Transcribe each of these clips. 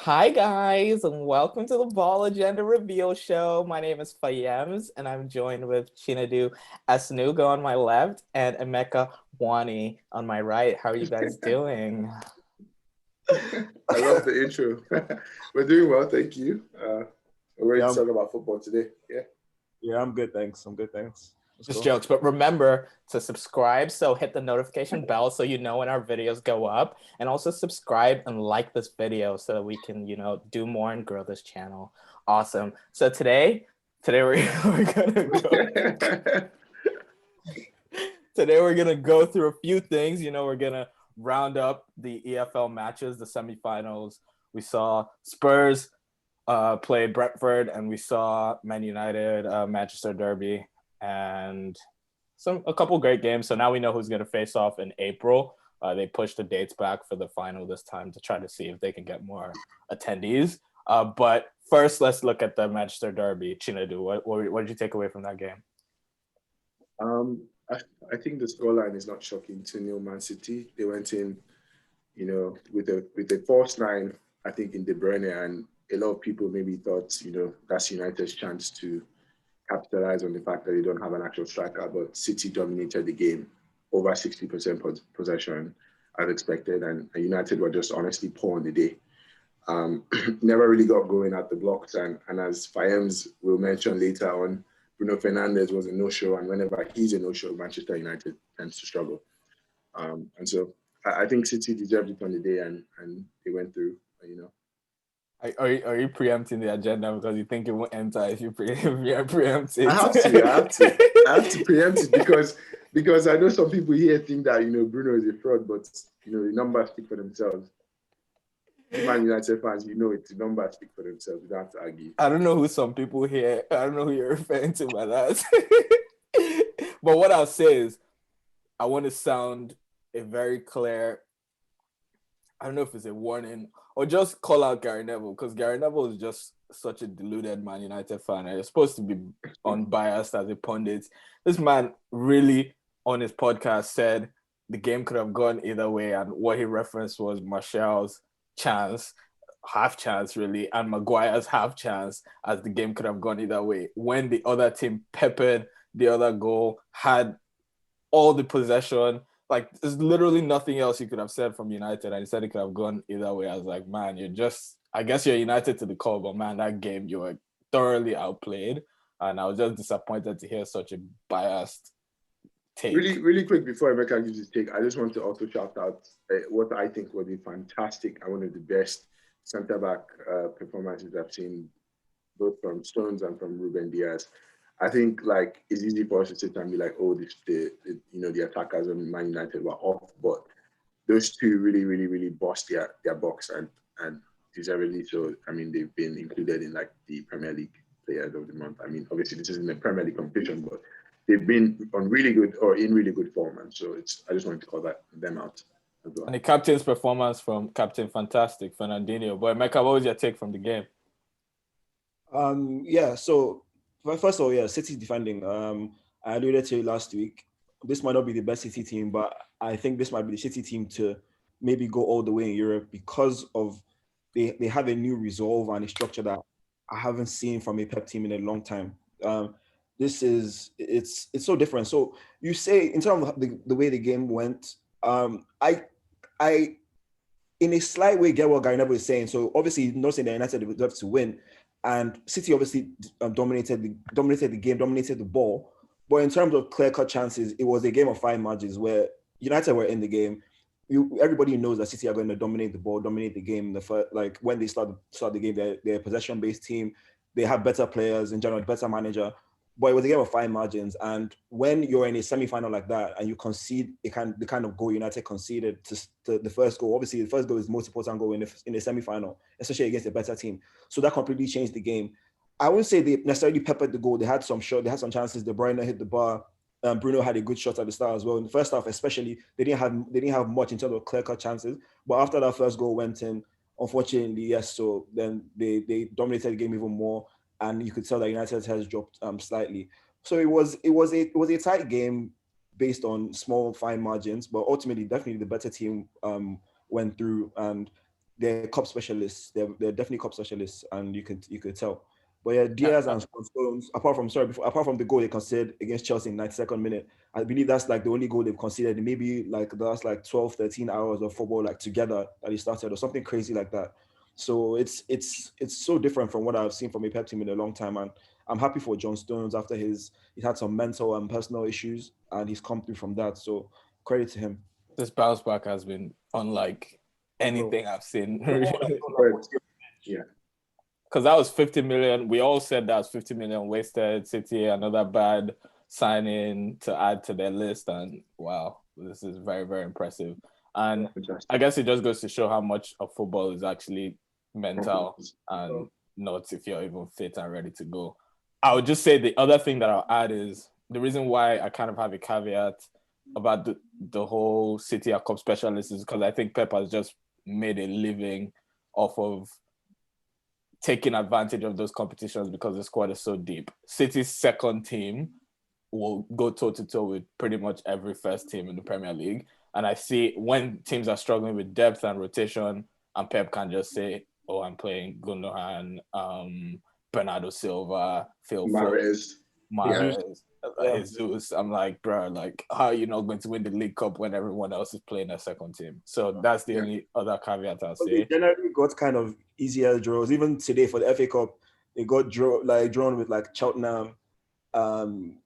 Hi guys, and welcome to the Ball Agenda Reveal Show. My name is Fayems, and I'm joined with Chinadu Asnuga on my left and Emeka Wani on my right. How are you guys doing? I love the intro. We're doing well, thank you. We're ready Yeah, to talk about football today. I'm good, thanks. Let's Just go. jokes, but remember to subscribe. So hit the notification bell so you know when our videos go up, and also subscribe and like this video so that we can, do more and grow this channel. Awesome. So today we're gonna go. Today we're gonna go through a few things. We're gonna round up the EFL matches, the semifinals. We saw Spurs play Brentford, and we saw Man United, Manchester Derby, and a couple great games. So now we know who's gonna face off in April. They pushed the dates back for the final this time to try to see if they can get more attendees. But first, let's look at the Manchester Derby. Chinadu, what did you take away from that game? I think the scoreline is not shocking to New Man City. They went in, with a false nine, I think, in De Bruyne, and a lot of people maybe thought, that's United's chance to capitalize on the fact that they don't have an actual striker, but City dominated the game, over 60% possession as expected, and United were just honestly poor on the day. Never really got going at the blocks, and as Fayems will mention later on, Bruno Fernandes was a no-show, and whenever he's a no-show, Manchester United tends to struggle. And so I think City deserved it on the day, and they went through, Are you preempting the agenda because you think it won't enter if you preempt it? I have to preempt it because I know some people here think that Bruno is a fraud, but the numbers speak for themselves. Man United fans, the numbers speak for themselves. We don't have to argue. I don't know who some people here. I don't know who you're referring to by that. But what I'll say is, I want to sound a very clear. I don't know if it's a warning or just call out Gary Neville, because Gary Neville is just such a deluded Man United fan. You're supposed to be unbiased as a pundit. This man really, on his podcast, said the game could have gone either way, and what he referenced was Martial's chance, half chance really, and Maguire's half chance, as the game could have gone either way. When the other team peppered the other goal, had all the possession. Like, there's literally nothing else you could have said from United, and he said it could have gone either way. I was like, man, I guess you're United to the core, but man, that game, you were thoroughly outplayed. And I was just disappointed to hear such a biased take. Really, really quick before Emeka gives his take, I just want to also shout out what I think was a fantastic and one of the best centre-back performances I've seen, both from Stones and from Ruben Diaz. I think it's easy for us to sit and be like, oh, the attackers on Man United were off, but those two really, really, really bossed their box and deservedly so. I mean, they've been included in the Premier League Players of the Month. I mean, obviously this isn't a Premier League competition, but they've been in really good form, and so I just wanted to call them out as well. And the captain's performance from Captain Fantastic, Fernandinho. But Emeka, what was your take from the game? So first of all, City's defending. I alluded to it last week. This might not be the best City team, but I think this might be the City team to maybe go all the way in Europe because of they have a new resolve and a structure that I haven't seen from a Pep team in a long time. It's so different. So you say in terms of the way the game went, I in a slight way get what Gary Neville is saying. So obviously not saying that United deserve to win, and City obviously dominated the game, dominated the ball. But in terms of clear-cut chances, it was a game of fine margins where United were in the game. Everybody knows that City are going to dominate the ball, dominate the game. When they start the game, they're a possession-based team. They have better players in general, better manager. But it was a game of fine margins. And when you're in a semi-final like that and you concede the kind of goal United conceded to the first goal, obviously the first goal is the most important goal in the semi-final, especially against a better team. So that completely changed the game. I wouldn't say they necessarily peppered the goal. They had some chances. De Bruyne hit the bar. Bruno had a good shot at the start as well. In the first half, especially, they didn't have much in terms of clear-cut chances. But after that first goal went in, unfortunately, yes. So then they dominated the game even more, and you could tell that United has dropped slightly. So it was a tight game based on small fine margins, but ultimately, definitely the better team went through, and they're cup specialists. They're definitely cup specialists, and you could tell. But yeah, Diaz and Stones, apart from the goal they conceded against Chelsea in 92nd minute, I believe that's like the only goal they've conceded in maybe like the last like 12, 13 hours of football like together that he started or something crazy like that. So it's so different from what I've seen from a Pep team in a long time, and I'm happy for John Stones after he's had some mental and personal issues and he's come through from that. So credit to him. This bounce back has been unlike anything I've seen. But, yeah. Because that was 50 million. We all said that was 50 million wasted. City, another bad signing to add to their list. And wow, this is very, very impressive. And I guess it just goes to show how much of football is actually mental and not if you're even fit and ready to go. I would just say the other thing that I'll add is the reason why I kind of have a caveat about the whole City Cup specialist is because I think Pep has just made a living off of taking advantage of those competitions because the squad is so deep. City's second team will go toe-to-toe with pretty much every first team in the Premier League. And I see when teams are struggling with depth and rotation, and Pep can just say, oh, I'm playing Gundogan, Bernardo Silva, Phil Mahrez, Jesus. I'm like, bro, like, how are you not going to win the League Cup when everyone else is playing their second team? So that's the only other caveat I'll say. They generally got kind of easier draws. Even today for the FA Cup, they got drawn with like Cheltenham.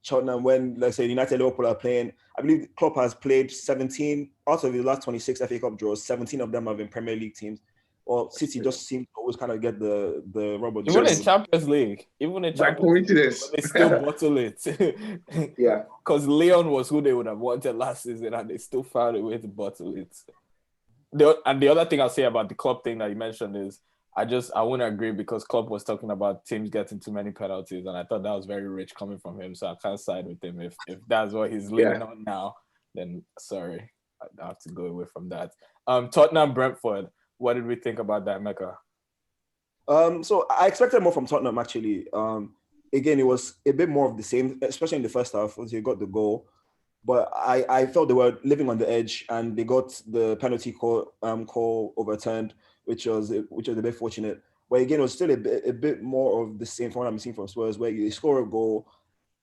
Cheltenham, when let's say United Liverpool are playing, I believe Klopp has played 17 out of the last 26 FA Cup draws. 17 of them have been Premier League teams. Or City just seem to always kind of get the rubber. Even in Champions League, by coincidence, they still bottle it. Yeah, because Leon was who they would have wanted last season, and they still found a way to bottle it. And the other thing I'll say about the club thing that you mentioned is I wouldn't agree because Klopp was talking about teams getting too many penalties, and I thought that was very rich coming from him. So I can't side with him. If that's what he's leaning on now, then sorry, I have to go away from that. Tottenham Brentford. What did we think about that, Mecca? So I expected more from Tottenham actually. Again, it was a bit more of the same, especially in the first half once they got the goal. But I felt they were living on the edge, and they got the penalty call overturned, which was a bit fortunate. But again, it was still a bit more of the same from what I'm seeing from Spurs, where they score a goal,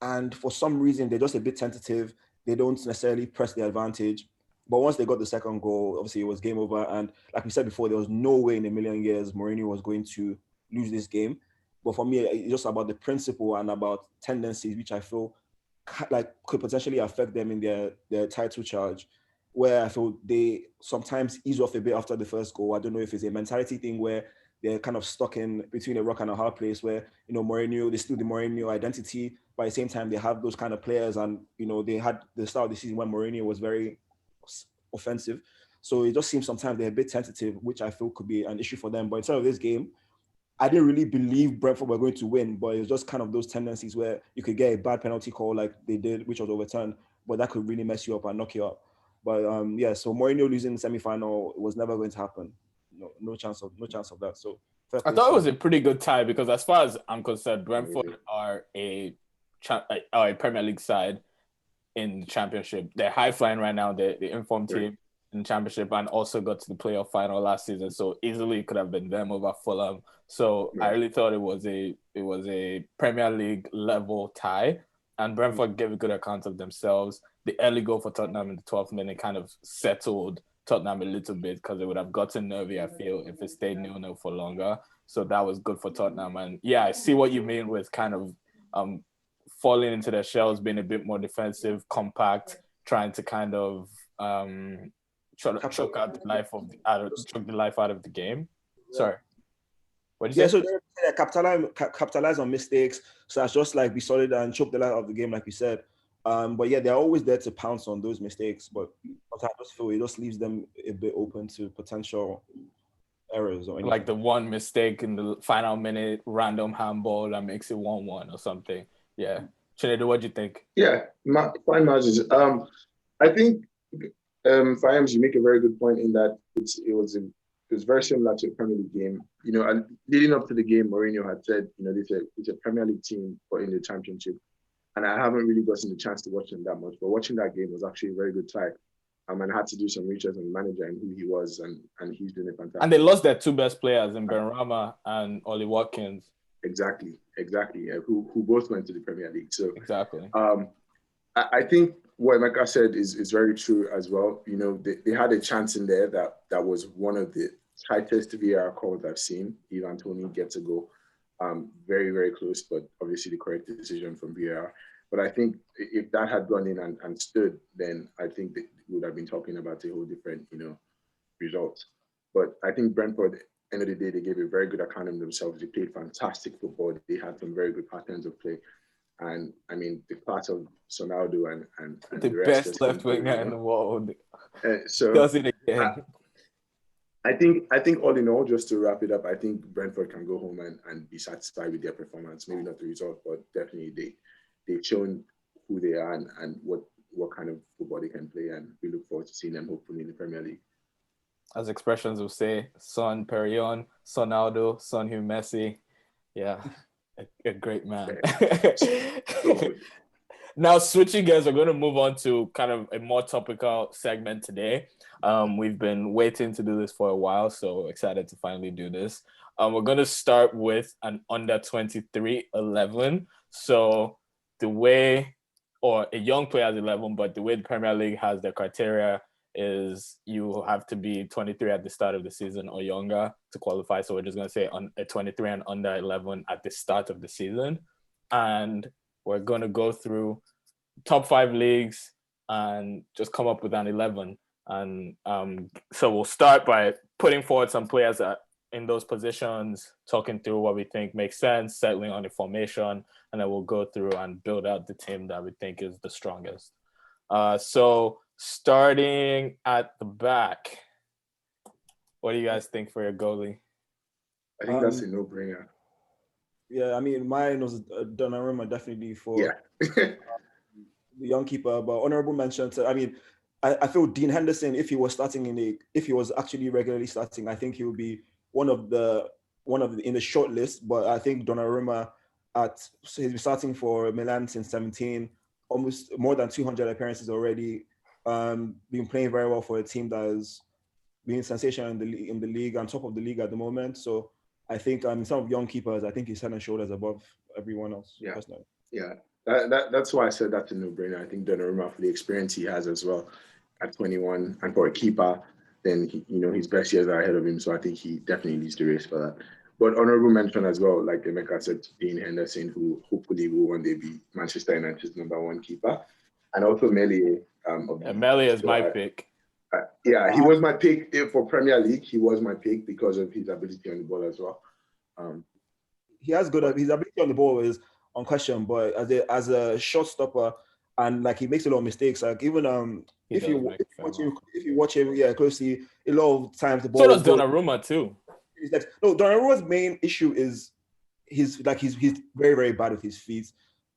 and for some reason they're just a bit tentative. They don't necessarily press the advantage. But once they got the second goal, obviously it was game over. And like we said before, there was no way in a million years Mourinho was going to lose this game. But for me, it's just about the principle and about tendencies, which I feel like could potentially affect them in their title charge, where I feel they sometimes ease off a bit after the first goal. I don't know if it's a mentality thing where they're kind of stuck in between a rock and a hard place where, Mourinho, they still the Mourinho identity, but at the same time they have those kind of players, and they had the start of the season when Mourinho was very offensive. So it just seems sometimes they're a bit tentative, which I feel could be an issue for them. But instead of this game, I didn't really believe Brentford were going to win, but it was just kind of those tendencies where you could get a bad penalty call like they did, which was overturned, but that could really mess you up and knock you up. But so Mourinho losing the semi-final was never going to happen. No chance of that. So I thought it was a pretty good tie because, as far as I'm concerned, Brentford are a Premier League side in the Championship. They're high flying right now. They're the informed team in the Championship and also got to the playoff final last season. So easily it could have been them over Fulham. So I really thought it was a Premier League level tie, and Brentford gave a good account of themselves. The early goal for Tottenham in the 12th minute kind of settled Tottenham a little bit because they would have gotten nervy, I feel, if it stayed 0-0 for longer. So that was good for Tottenham. And yeah, I see what you mean with kind of falling into their shells, being a bit more defensive, compact, trying to kind of choke the life out of the game. Sorry. What did you say? So they capitalize on mistakes. So that's just like be solid and choke the life out of the game, like you said. But yeah, they're always there to pounce on those mistakes. But I just feel it just leaves them a bit open to potential errors or anything. Like the one mistake in the final minute, random handball that makes it 1-1 or something. Yeah. Chinedu, what do you think? Yeah, fine margins. I think, Fayams, you make a very good point in that it was very similar to a Premier League game. And leading up to the game, Mourinho had said, it's a Premier League team, but in the Championship. And I haven't really gotten the chance to watch them that much, but watching that game was actually a very good tie. and had to do some research on the manager and who he was, and he's doing a fantastic. And they lost their two best players in Benrahma and Ollie Watkins. Exactly. Yeah, who both went to the Premier League. So exactly. I think what Emeka said is very true as well. You know, they had a chance in there that was one of the tightest VAR calls I've seen. Ivan Toney gets a goal. Very, very close, but obviously the correct decision from VAR. But I think if that had gone in and stood, then I think that we would have been talking about a whole different, result. But I think Brentford, end of the day, they gave a very good account of themselves. They played fantastic football. They had some very good patterns of play. And I mean, the class of Sonaldo and the best left winger in the world. Does it again. I think all in all, just to wrap it up, I think Brentford can go home and be satisfied with their performance. Maybe not the result, but definitely they've shown who they are and what kind of football they can play. And we look forward to seeing them hopefully in the Premier League. As expressions will say, Son Perillon, Sonaldo, Son Hugh Messi. Yeah, a great man. Now, switching gears, we're going to move on to kind of a more topical segment today. We've been waiting to do this for a while, so excited to finally do this. We're going to start with an under-23 11. So the way, or a young player's 11, but the way the Premier League has their criteria is you have to be 23 at the start of the season or younger to qualify. So we're just going to say a 23 and under 11 at the start of the season. And we're going to go through top 5 leagues and just come up with an 11. And so we'll start by putting forward some players in those positions, talking through what we think makes sense, settling on the formation, and then we'll go through and build out the team that we think is the strongest. So starting at the back, what do you guys think for your goalie? I think that's a no-brainer. Yeah, I mean, mine was Donnarumma definitely for the young keeper, but honorable mention to, I mean, I feel Dean Henderson, if he was actually regularly starting, I think he would be one of the in the short list. But I think Donnarumma he's been starting for Milan since 17, almost more than 200 appearances already. Been playing very well for a team that is being sensational in the league, on top of the league at the moment. So I think some of young keepers, I think he's head and shoulders above everyone else. Yeah, personally. Yeah. That's why I said that's a no-brainer. I think Donnarumma, for the experience he has as well at 21, and for a keeper, then his best years are ahead of him. So I think he definitely needs the race for that. But honorable mention as well, like Emeka said, Dean Henderson, who hopefully will one day be Manchester United's #1 keeper, and also Meslier. Meslier is my pick. He was my pick for Premier League. He was my pick because of his ability on the ball as well. He has his ability on the ball is unquestioned, but as a shot stopper, and like he makes a lot of mistakes. Like even if you watch him closely, a lot of times the ball. So does Donnarumma too. No, Donnarumma's main issue is he's very, very bad with his feet,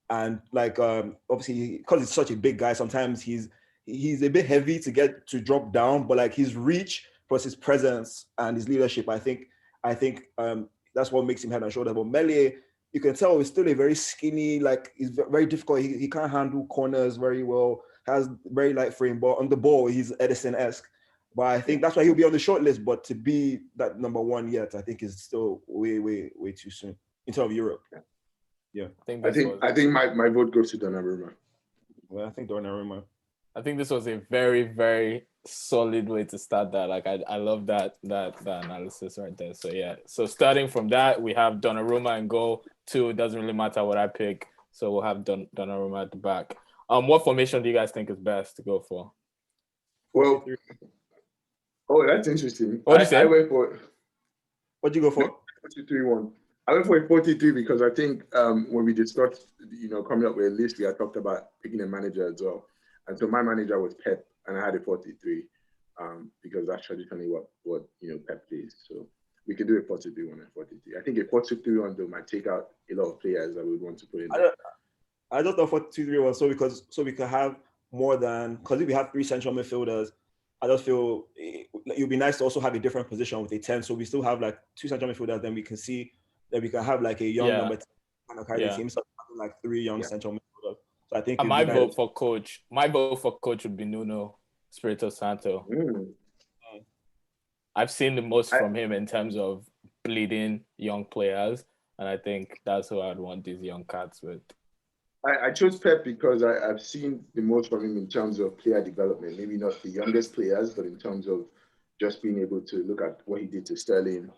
and like obviously because he's such a big guy, sometimes he's a bit heavy to drop down, but like his reach plus his presence and his leadership, I think that's what makes him head and shoulders. But Meslier, you can tell he's still a very skinny, like he's very difficult. He can't handle corners very well, has very light frame, but on the ball, he's Edison-esque. But I think that's why he'll be on the short list. But to be that #1 yet, I think is still way, way, way too soon in terms of Europe. Yeah. I think my vote goes to Donnarumma. Well, I think Donnarumma. I think this was a very, very solid way to start that. Like I love that analysis right there. So yeah. So starting from that, we have Donnarumma and goal 2. It doesn't really matter what I pick. So we'll have Donnarumma at the back. What formation do you guys think is best to go for? Well, that's interesting. What did you say? I went for. What'd you go for? 4-2-3-1. I went for a 4-3 because I think when we discussed, coming up with a list, we had talked about picking a manager as well. And so my manager was Pep, and I had a 4-3 because that's traditionally what Pep plays. So we could do a 4-2-3-1 and 4-3. I think a 4-2-3-1 though might take out a lot of players that we would want to put in there. I don't know 4-2-3-1 so we could have more than, because if we have 3 central midfielders, I just feel it would be nice to also have a different position with a 10. So we still have like 2 central midfielders, then we can see that we can have like a young number 10 kind of carry the team. So having like 3 young central midfielders. So I think my vote for coach would be Nuno Spirito Santo. Mm. I've seen the most I, from him in terms of bleeding young players, and I think that's who I'd want these young cats with. I chose Pep because I've seen the most from him in terms of player development. Maybe not the youngest players, but in terms of just being able to look at what he did to Sterling,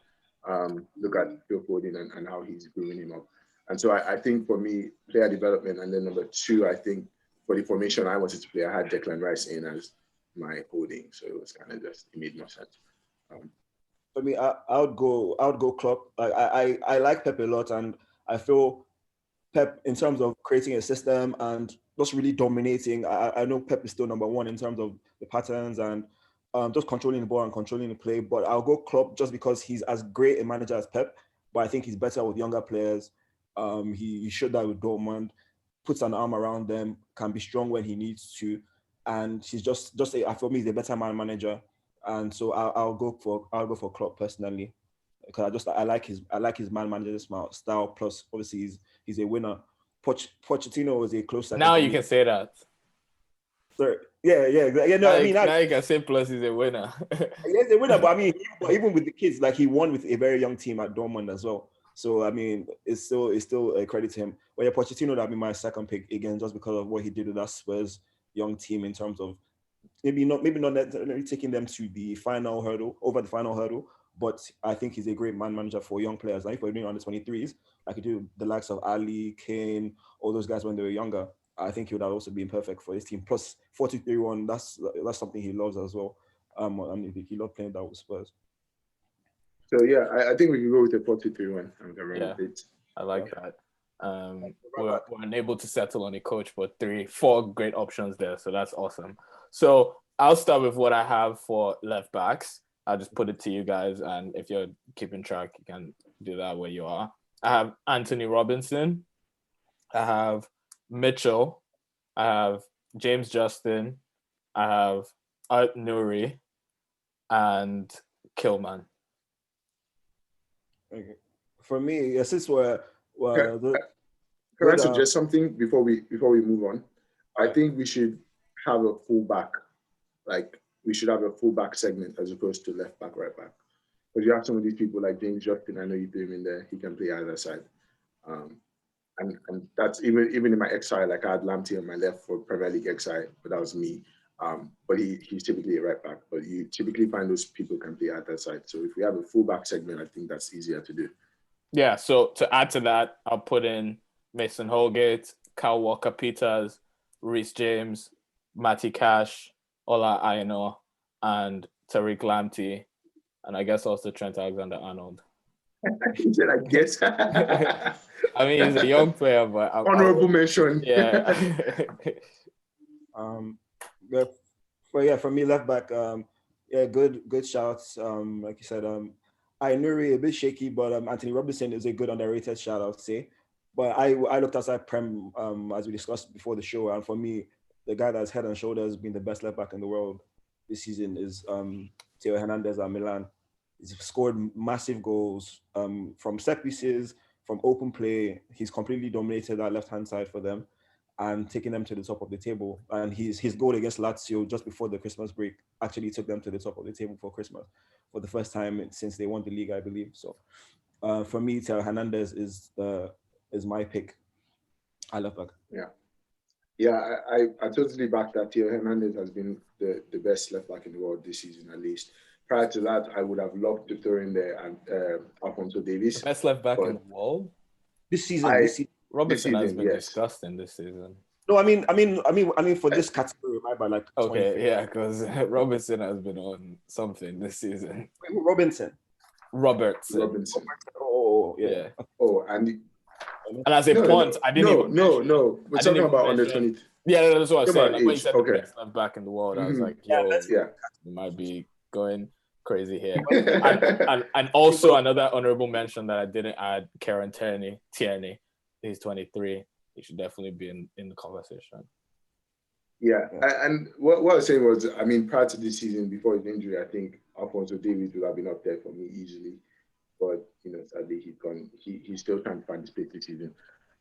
look at Phil Foden and how he's growing him up. And so I think for me, player development, and then number two, I think for the formation I wanted to play, I had Declan Rice in as my holding. So it was kind of just, it made no sense. For me, I would go Klopp. I like Pep a lot, and I feel Pep in terms of creating a system and just really dominating. I know Pep is still number one in terms of the patterns and just controlling the ball and controlling the play. But I'll go Klopp just because he's as great a manager as Pep, but I think he's better with younger players. He showed that with Dortmund, puts an arm around them, can be strong when he needs to, and he's for me, he's a better manager. And so I'll go for Klopp personally because I like his man manager style. Plus, obviously, he's a winner. Pochettino was a close second Now for you me. can say that. Sorry. Yeah. No, Now, I mean, now you can say Plus is a winner. he's a winner, but I mean, even with the kids, like he won with a very young team at Dortmund as well. So I mean, it's still a credit to him. But yeah, Pochettino that'd be my second pick again, just because of what he did with that Spurs young team in terms of maybe not necessarily taking them to the final hurdle, but I think he's a great man manager for young players. Like if we're doing under 23s, like he did the likes of Ali, Kane, all those guys when they were younger, I think he would have also been perfect for his team. Plus 43-1, that's something he loves as well. I mean, he loved playing that with Spurs. So yeah, I think we can go with the 4-2-3-1. I'm Yeah, with it. I like that. We're unable to settle on a coach, but 4 great options there. So that's awesome. So I'll start with what I have for left backs. I'll just put it to you guys. And if you're keeping track, you can do that where you are. I have Anthony Robinson. I have Mitchell. I have James Justin. I have Art Nuri and Kilman. Okay. For me, yeah, since we're Can I suggest something before we move on? I think we should have a fullback, like we should have a fullback segment as opposed to left back, right back. Because you have some of these people like James Justin, I know you threw him in there, he can play either side. And that's even in my XI, like I had Lamptey on my left for Premier League XI, but that was me. But he's typically a right back, but you typically find those people can play either side. So if we have a fullback segment, I think that's easier to do. Yeah, so to add to that, I'll put in Mason Holgate, Kyle Walker-Peters, Reece James, Matty Cash, Ola Aino, and Tariq Lamptey, and I guess also Trent Alexander-Arnold. He said, I guess. I mean, he's a young player, but honorable mention. Yeah. For me, left back, good shouts. Like you said, Nuri a bit shaky, but Anthony Robinson is a good underrated shout, I would say. But I looked outside Prem as we discussed before the show, and for me, the guy that's head and shoulders been the best left back in the world this season is Theo Hernandez at Milan. He's scored massive goals from set pieces, from open play. He's completely dominated that left-hand side for them and taking them to the top of the table. And his goal against Lazio just before the Christmas break actually took them to the top of the table for Christmas for the first time since they won the league, I believe. So for me, Theo Hernandez is my pick. I love that. Yeah, I totally back that. Theo Hernandez has been the best left back in the world this season, at least. Prior to that, I would have loved to throw in there and Alphonso Davies. Best left back in the world this season. Robinson has been disgusting this season. No, I mean for this category, right? By like because Robinson has been on something this season. Robertson. Oh yeah. Oh, and as a punt, I didn't even mention. No. We're talking about under 20. Yeah, that's what I was saying. Like, when you said the best left back in the world, I was like, you might be going crazy here. and also another honorable mention that I didn't add, Kieran Tierney. He's 23. He should definitely be in the conversation. Yeah, and what I was saying was, I mean, prior to this season, before his injury, I think Alphonso Davies would have been up there for me easily. But, sadly, he's gone. He's still trying to find his place this season.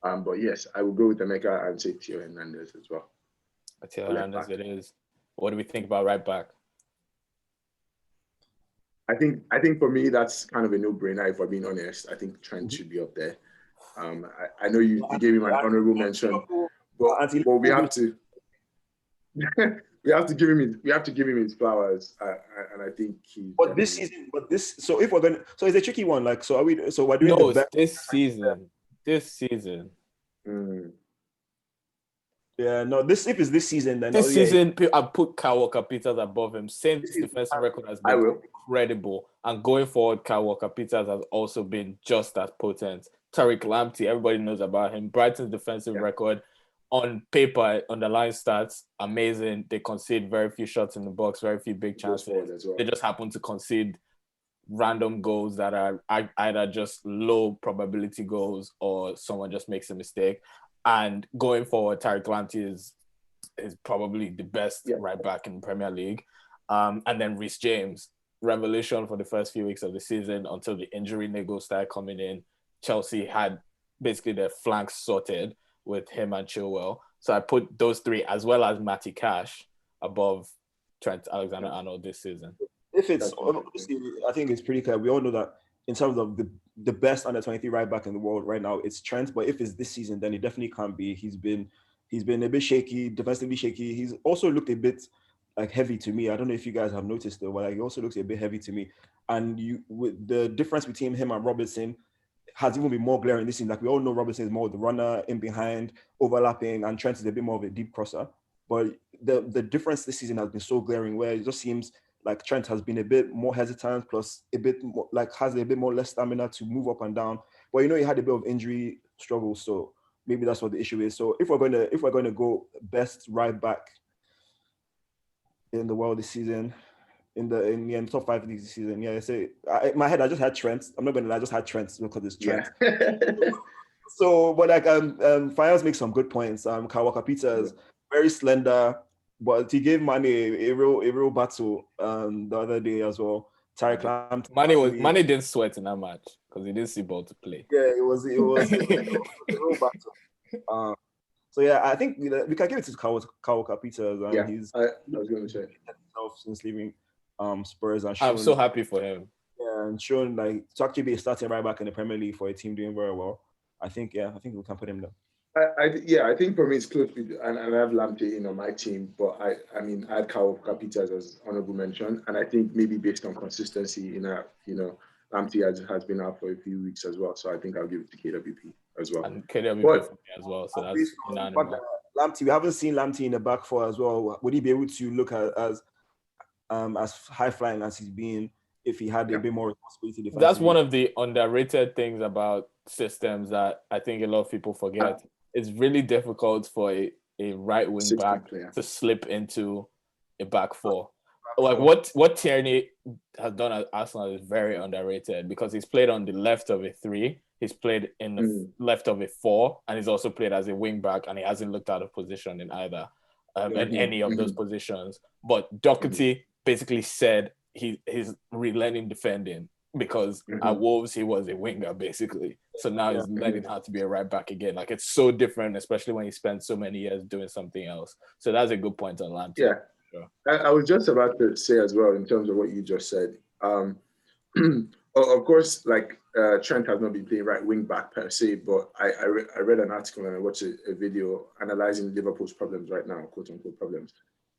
But yes, I will go with Emeka and say Theo Hernandez as well. Theo Hernandez it is. What do we think about right back? I think for me that's kind of a no-brainer. If we're being honest, I think Trent should be up there. I know you gave him an honorable mention, but we have to we have to give him his flowers, and I think he. But this season, so if we're going, so it's a tricky one. Like, so are we? So we're doing No, the it's best. this season. This season. Yeah, no. This if it's this season, then This season, I put Kyle Walker-Peters above him. Saints' defensive record has been incredible, and going forward, Kyle Walker-Peters has also been just as potent. Tariq Lamptey, everybody knows about him. Brighton's defensive record, on paper, underlying stats, amazing. They concede very few shots in the box, very few big chances. They just happen to concede random goals that are either just low probability goals or someone just makes a mistake. And going forward, Tariq Lamptey is probably the best right back in the Premier League. And then Reece James, revelation for the first few weeks of the season until the injury niggles started coming in. Chelsea had basically their flanks sorted with him and Chilwell. So I put those three as well as Matty Cash above Trent Alexander-Arnold this season. If it's obviously, I think it's pretty clear. We all know that in terms of the best under 23 right back in the world right now, it's Trent. But if it's this season, then it definitely can't be. He's been a bit shaky, defensively shaky. He's also looked a bit like heavy to me. I don't know if you guys have noticed though, but like, he also looks a bit heavy to me. And with the difference between him and Robertson has even been more glaring this season. Like we all know Robertson is more the runner in behind, overlapping, and Trent is a bit more of a deep crosser. But the difference this season has been so glaring where it just seems like Trent has been a bit more hesitant, plus a bit more, like has a bit more less stamina to move up and down. But he had a bit of injury struggles, so maybe that's what the issue is. So if we're going to go best right back in the world this season, in the top 5 leagues this season, in my head I just had Trent. I'm not going to lie, I just had Trent because it's Trent. So, but like Fires makes some good points. Kyle Walker-Peters very slender. But he gave Mane a real battle the other day as well. Tariq Lamptey. Mane didn't sweat in that match because he didn't see ball to play. Yeah, it was a real battle. So yeah, I think we can give it to Kyle Walker-Peters. I was going to say himself since leaving Spurs. And I'm so happy for him. Yeah, and showing like to actually be a starting right back in the Premier League for a team doing very well. I think we can put him there. I think for me it's close with, and I have Lamptey in on my team, but I had Kyle Walker-Peters as honorable mention, and I think maybe based on consistency Lamptey has been out for a few weeks as well, so I think I'll give it to KWP as well. And KWP for me as well, so that's unanimous. Lamptey, we haven't seen Lamptey in the back four as well. Would he be able to look at as high flying as he's been if he had a bit more responsibility? That's one of the underrated things about systems that I think a lot of people forget. It's really difficult for a right wing back to slip into a back four. Like what Tierney has done at Arsenal is very underrated because he's played on the left of a 3, he's played in the left of a 4, and he's also played as a wing back, and he hasn't looked out of position in either in any of those positions. But Doherty basically said he's relearning defending because at Wolves he was a winger basically. So now he's learning how to be a right back again. Like it's so different, especially when he spent so many years doing something else. So that's a good point on Lamptey. Yeah. Sure. I was just about to say as well in terms of what you just said. Of course, like Trent has not been playing right wing back per se, but I read an article and I watched a video analyzing Liverpool's problems right now, quote unquote problems.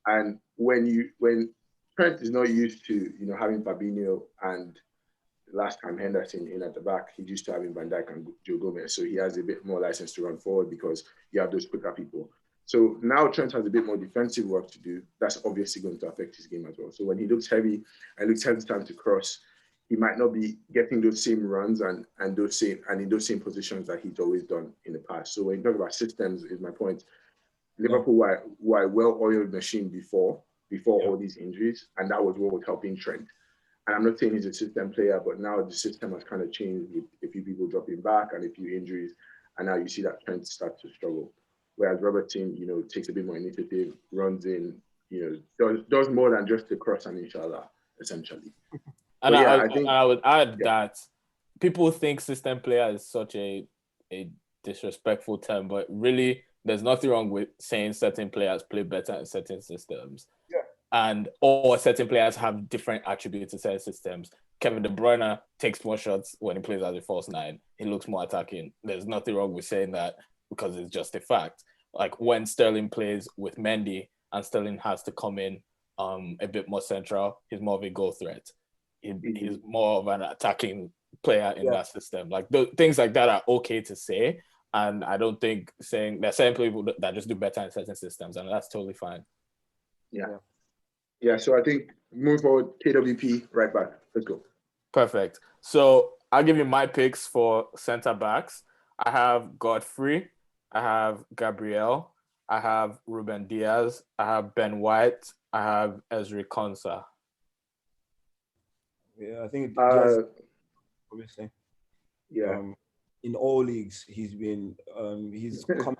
And when Trent is not used to having Fabinho and last time Henderson in at the back, he used to having Van Dijk and Joe Gomez, so he has a bit more license to run forward because you have those quicker people. So now Trent has a bit more defensive work to do. That's obviously going to affect his game as well. So when he looks heavy and looks hesitant to cross, he might not be getting those same runs and in those same positions that he's always done in the past. So when you talk about systems, is my point. Liverpool were a well-oiled machine before all these injuries, and that was what was helping Trent. And I'm not saying he's a system player, but now the system has kind of changed with a few people dropping back and a few injuries, and now you see that Trent start to struggle. Whereas Robertson, takes a bit more initiative, runs in, does more than just the cross and inshallah, essentially. And I would add that people think system player is such a disrespectful term, but really there's nothing wrong with saying certain players play better in certain systems. Yeah. or certain players have different attributes to certain systems. Kevin De Bruyne takes more shots when he plays as a false nine. He looks more attacking. There's nothing wrong with saying that because it's just a fact. Like when Sterling plays with Mendy and Sterling has to come in a bit more central, he's more of a goal threat. He's more of an attacking player in that system. Like things like that are okay to say. And I don't think saying there's certain people that just do better in certain systems, and that's totally fine. Yeah, so I think moving forward, KWP, right back. Let's go. Perfect. So I'll give you my picks for center backs. I have Godfrey. I have Gabriel. I have Ruben Diaz. I have Ben White. I have Ezri Konsa. Yeah, I think Diaz, obviously. Yeah. In all leagues, he's come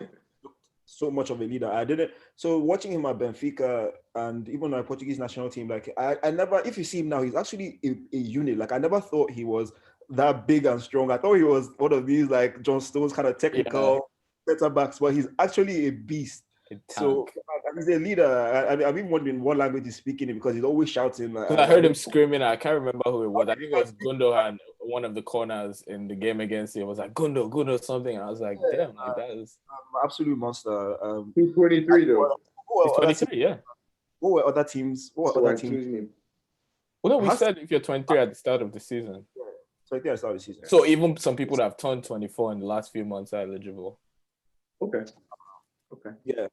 so much of a leader. So watching him at Benfica and even our Portuguese national team, like I never, if you see him now, he's actually a unit. Like I never thought he was that big and strong. I thought he was one of these like John Stones kind of technical center backs, but he's actually a beast. So he's a leader. I've been wondering what language he's speaking in because he's always shouting. Because I heard him screaming. I can't remember who it was. I think it was Gundogan, one of the corners in the game against him. It was like Gundo something. And I was like, damn, like that is absolute monster. He's 23 though. He's 23, yeah. What were other teams? What were other teams? Well, no, we said if you're 23 at the start of the season. So I think at the start of the season. So even some people that have turned 24 in the last few months are eligible. Okay. Yeah.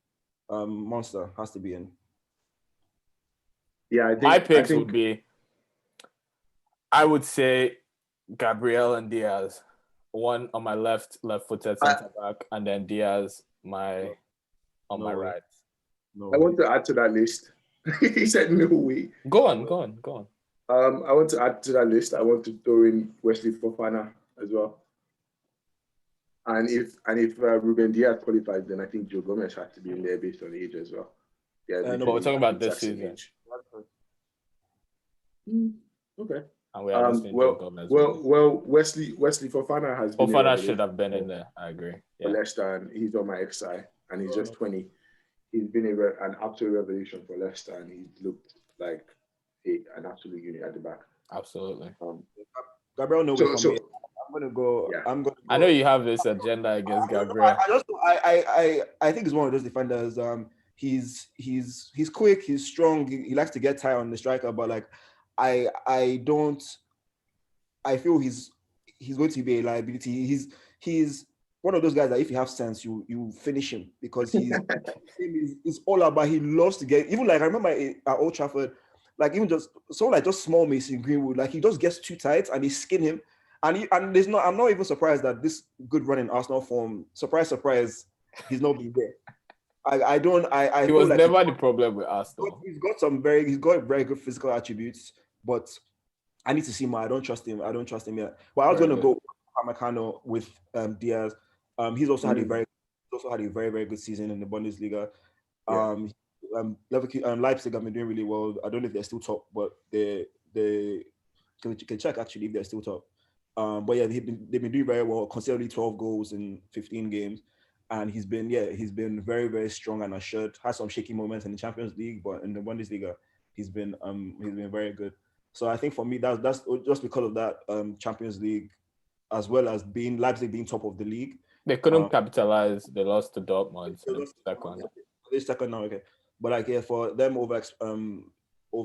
Monster has to be in. Yeah, I think my picks would be, I would say Gabriel and Diaz. One on my left-footed center back, and then Diaz on my right. I want to add to that list. He said no way. Go on. I want to add to that list. I want to throw in Wesley Fofana as well. And if Ruben Diaz qualifies, then I think Joe Gomez has to be in there based on age as well. Yeah, no, but we're talking about this season. Okay. And we understand Joe Gomez. Well, Wesley Fofana has been. Fofana should have been in there. I agree. Yeah. For Leicester, and he's on my XI, and he's just 20. He's been an absolute revolution for Leicester, and he's looked like an absolute unit at the back. Absolutely. Gabriel, no way for me. I'm gonna go. I know you have this agenda against Gabriel. I think he's one of those defenders. He's quick. He's strong. He likes to get tight on the striker, but like, I feel he's going to be a liability. He's one of those guys that if you have sense, you finish him because he's all about. He loves to get, even like I remember at Old Trafford, like even just small Mason Greenwood, like he just gets too tight and he skin him. And I'm not even surprised that this good run in Arsenal form, surprise, he's not been there. I he was like never the problem with Arsenal. He's got very good physical attributes, but I need to see more. I don't trust him yet. But I was going to go Upamecano with Diaz. He's also had a very very good season in the Bundesliga. Leipzig have been doing really well. I don't know if they're still top, but they can check actually if they're still top. But yeah, they've been doing very well. Consistently 12 goals in 15 games, and he's been very very strong and assured. Had some shaky moments in the Champions League, but in the Bundesliga, he's been very good. So I think for me that's just because of that Champions League, as well as Leipzig being top of the league. They couldn't capitalize. They lost to Dortmund. They're second now, okay. But like for them over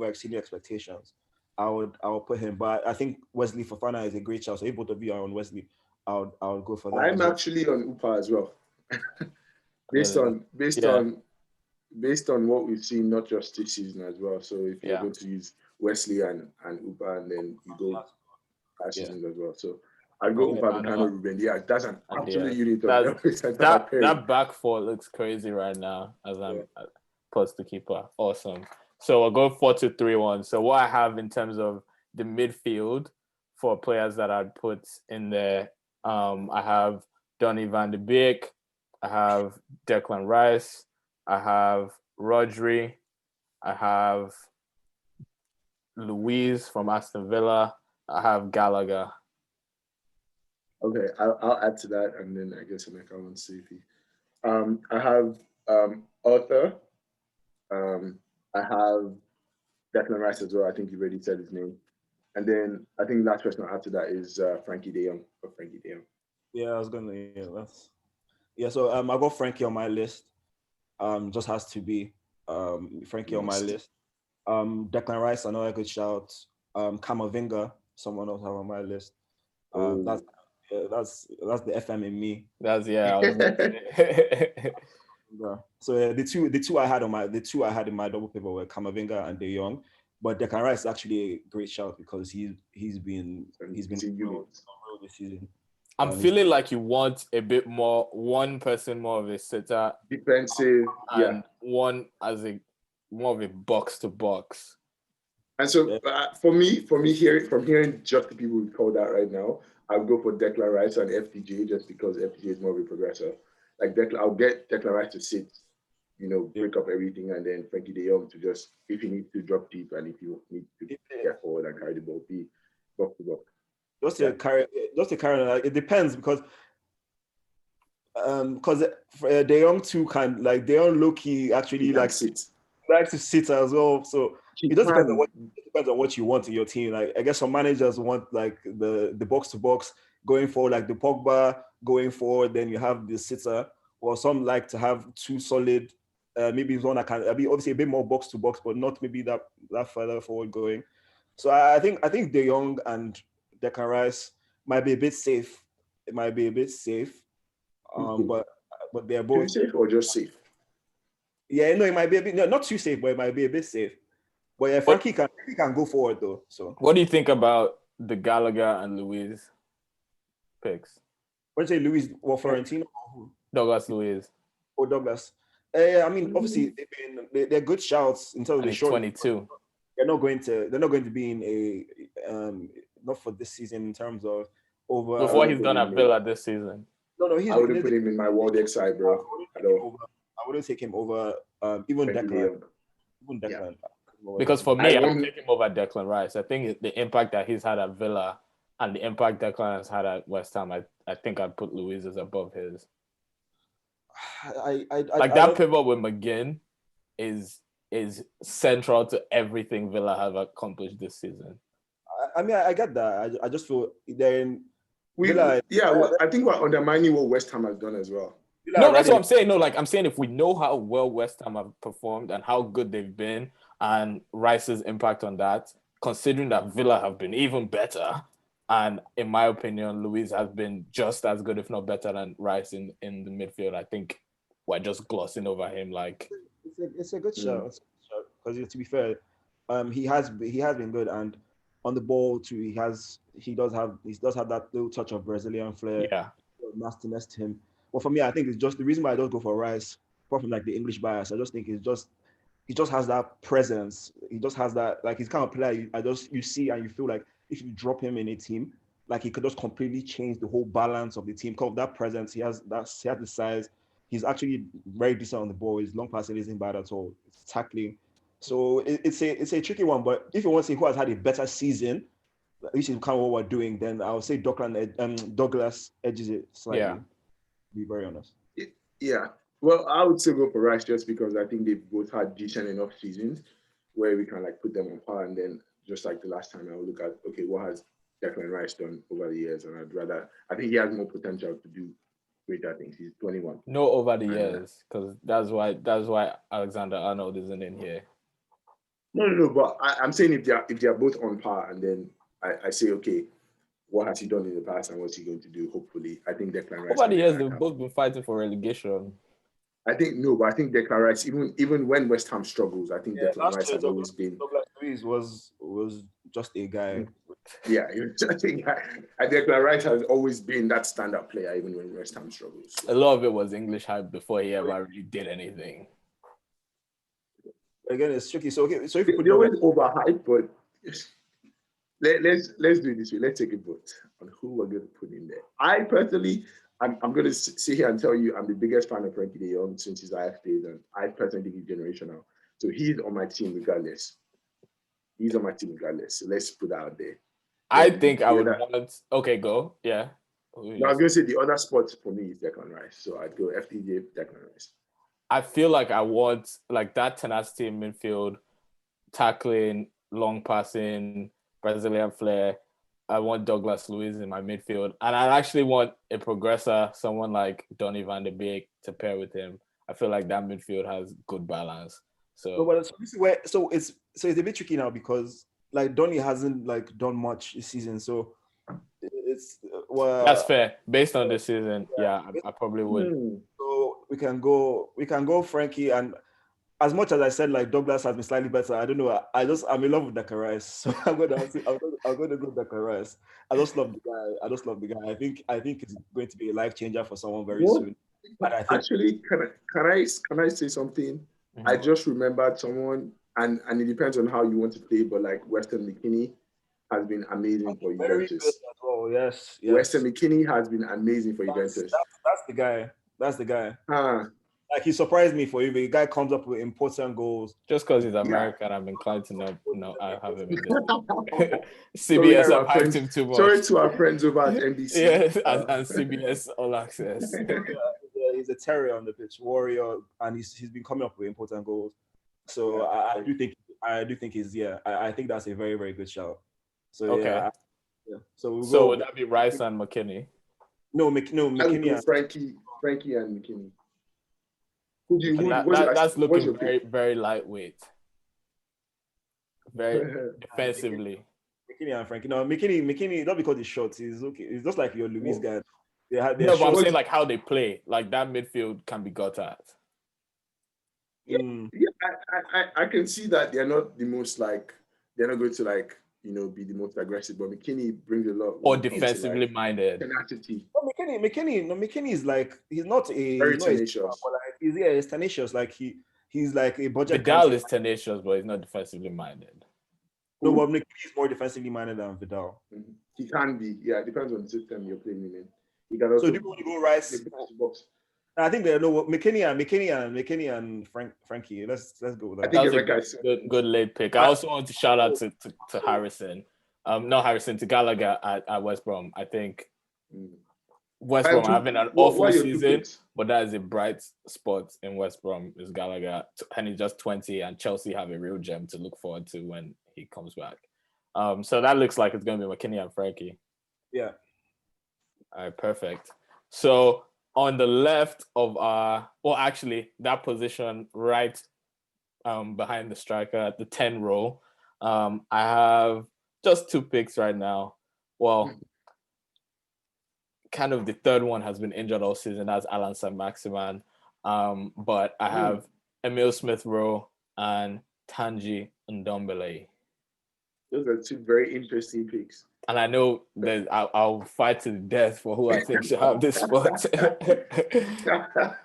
exceeding expectations, I would put him. But I think Wesley Fofana is a great choice. So if both of you are on Wesley, I would go for that. I'm actually on Upa as well. based on what we've seen, not just this season as well. So if you're going to use Wesley and Upa, and then you go past seasons as well. So I'll go Upamecano, Ruben. Yeah, that's an absolute unit. That back four looks crazy right now as I'm post the keeper. Awesome. So I'll go 4-2-3-1. So what I have in terms of the midfield for players that I'd put in there, I have Donny van de Beek, I have Declan Rice, I have Rodri, I have Luiz from Aston Villa, I have Gallagher. Okay, I'll add to that, and then I guess I want to see if he. I have Arthur. I have Declan Rice as well. I think you already said his name. And then I think last person after that is Frankie De Jong. Or Frankie De Jong. Yeah, I was gonna. Yeah, so I got Frankie on my list. Just has to be Frankie on my Must. list. Declan Rice, another good shout. Kamavinga, someone else have on my list. Oh. That's the FM in me. That's yeah. I was gonna say. Yeah. So the two I had in my double pivot were Kamavinga and De Jong, but Declan Rice is actually a great shout because he's been real this season. I'm feeling like you want a bit more, one person more of a sitter, defensive, and one as a more of a box to box. And so for me, hearing just the people we call that right now, I'll go for Declan Rice and FDJ just because FDJ is more of a progressor. Like I'll get Declan Rice to sit, break up everything, and then Frankie De Jong to just, if he needs to drop deep and if you need to get forward and carry the ball, be box to box. Just to carry, it depends because De Jong too can De Jong low key actually likes to sit as well. So it just depends on what you want in your team. Like I guess some managers want like the box to box going forward, like the Pogba going forward. Then you have the sitter, or some like to have two solid. Maybe one that can be obviously a bit more box to box, but not maybe that further forward going. So I think De Jong and Declan Rice might be a bit safe. It might be a bit safe, but they're both too safe or just safe. Yeah, no, it might be a bit not too safe, but it might be a bit safe. But yeah, Frankie can go forward though. So what do you think about the Gallagher and Luiz picks? What you say, Luiz or Florentino? Douglas Luiz. Or Douglas. I mean, obviously they're good shouts in terms of the short. 22. They're not going to be in a not for this season in terms of over. Before he's done at Villa this season. No, I wouldn't put him in my World X side, bro. I wouldn't take him over even Declan. Yeah. Because for me, I would take him over Declan Rice. I think the impact that he's had at Villa and the impact Declan has had at West Ham, I think I'd put Luiz's above his. That pivot with McGinn is central to everything Villa have accomplished this season. I mean, I get that. I just feel then I think we're undermining what West Ham has done as well. No, that's what I'm saying. No, I'm saying if we know how well West Ham have performed and how good they've been and Rice's impact on that, considering that Villa have been even better, and in my opinion, Luiz has been just as good, if not better, than Rice in the midfield. I think we're just glossing over him. It's a good shout because to be fair, he has been good, and on the ball too, he does have that little touch of Brazilian flair, nastiness to him. Well, for me, I think it's just the reason why I don't go for Rice, apart from the English bias. I just think he just has that presence. He just has that, he's kind of player you see and you feel like if you drop him in a team, he could just completely change the whole balance of the team. Because of that presence, he has the size. He's actually very decent on the ball. His long passing isn't bad at all. It's tackling. So it's a tricky one. But if you want to see who has had a better season, which is kind of what we're doing, then I would say Douglas edges it slightly. Yeah. Be very honest. Yeah. Well, I would still go for Rice just because I think they've both had decent enough seasons where we can put them on par, and then just like the last time I would look at what has Declan Rice done over the years, and I think he has more potential to do greater things. He's 21. No, over the years, because that's why Alexander Arnold isn't in here. No, but I'm saying if they are both on par, and then I say what has he done in the past and what's he going to do? Hopefully, I think Declan Rice. Over the years, they've both been fighting for relegation. I think but I think Declan Rice, even when West Ham struggles, I think Declan Rice has always been. Douglas Luiz was just a guy. Yeah, I think Declan Rice has always been that stand-up player, even when West Ham struggles. A lot of it was English hype before he ever really did anything. Again, it's tricky. So if you put always overhyped, but. Let's do it this way. Let's take a vote on who we're going to put in there. I personally, I'm going to sit here and tell you I'm the biggest fan of Frankie De Jong since his Ajax days, and I personally think he's generational. So he's on my team regardless. So let's put that out there. I think I would want. Okay, go. Yeah. No, I was going to say the other spot for me is Declan Rice. So I'd go FTJ, Declan Rice. I feel like I want that tenacity in midfield tackling, long passing, Brazilian flair. I want Douglas Luiz in my midfield, and I actually want a progressor, someone like Donny van de Beek, to pair with him. I feel like that midfield has good balance. No, So but this is where it's a bit tricky now because like Donny hasn't like done much this season, so it's that's well, fair. Based on this season, yeah, I probably would. so we can go Frankie, and as much as I said like Douglas has been slightly better, I don't know. I'm in love with Declan Rice, so I'm gonna go Declan Rice. I just love the guy. I think it's going to be a life changer for someone very What? soon. And I think Actually, can I say something? I Mhm. just remembered someone, and it depends on how you want to play, but like Weston McKinney has been amazing for very good Juventus. as well. Yes, Weston yes. McKinney has been amazing for That's Juventus. that's, that's the guy. That's the guy. Ah, Like he surprised me for you. The guy comes up with important goals. Just because he's yeah. American, I'm inclined to know I have him in this. Sorry CBS to have our hyped friends. him too much. Sorry to our friends over at NBC. Yeah, and CBS All Access. He's a terrier on the pitch, warrior, and he's been coming up with important goals. So I do think I think that's a very very good shout. So Okay, yeah. So we'll so would go. that be Rice and McKinney? No, I would McKinney. go Frankie and McKinney. Who do you? And Who, that's what's looking your pick? very very lightweight, very defensively. McKinney and Frankie. No, McKinney, not because he's short. He's okay. It's just like your Luis What, guy. They're No, but I'm short. saying like how they play, like that midfield can be got at. Mm. yeah, I can see that they're not the most like they're not going to like be the most aggressive, but McKinney brings a lot when Or it comes to like defensively minded. tenacity. No, McKinney is like Very he's not a tenacious. but like he's tenacious. Like he's like a budget Vidal Kante. is tenacious, but he's not defensively minded. No, Who? but McKinney is more defensively minded than Vidal. Mhm. He can be. Yeah, it depends on the system you're playing him in. He can So also do you want to go Rice? box to box. I think they know McKinney and Frankie. Let's go with I that. That think was a Emeka good is good late pick. I also want to shout out to Harrison. Not Harrison, to Gallagher at West Brom. I think mm. West And Brom are having an what awful are your two season, picks? but that is a bright spot in West Brom is Gallagher, and he's just 20, and Chelsea have a real gem to look forward to when he comes back. So that looks like it's going to be McKinney and Frankie. Yeah. All right, perfect. So on the left of actually that position right behind the striker at the 10 row, I have just two picks right now. Well, kind of the third one has been injured all season. That's Alan Saint-Maximin. But I have Emil Smith-Rowe and Tanji Ndombele. Those are two very interesting picks. And I know that I'll fight to the death for who I think should have this spot.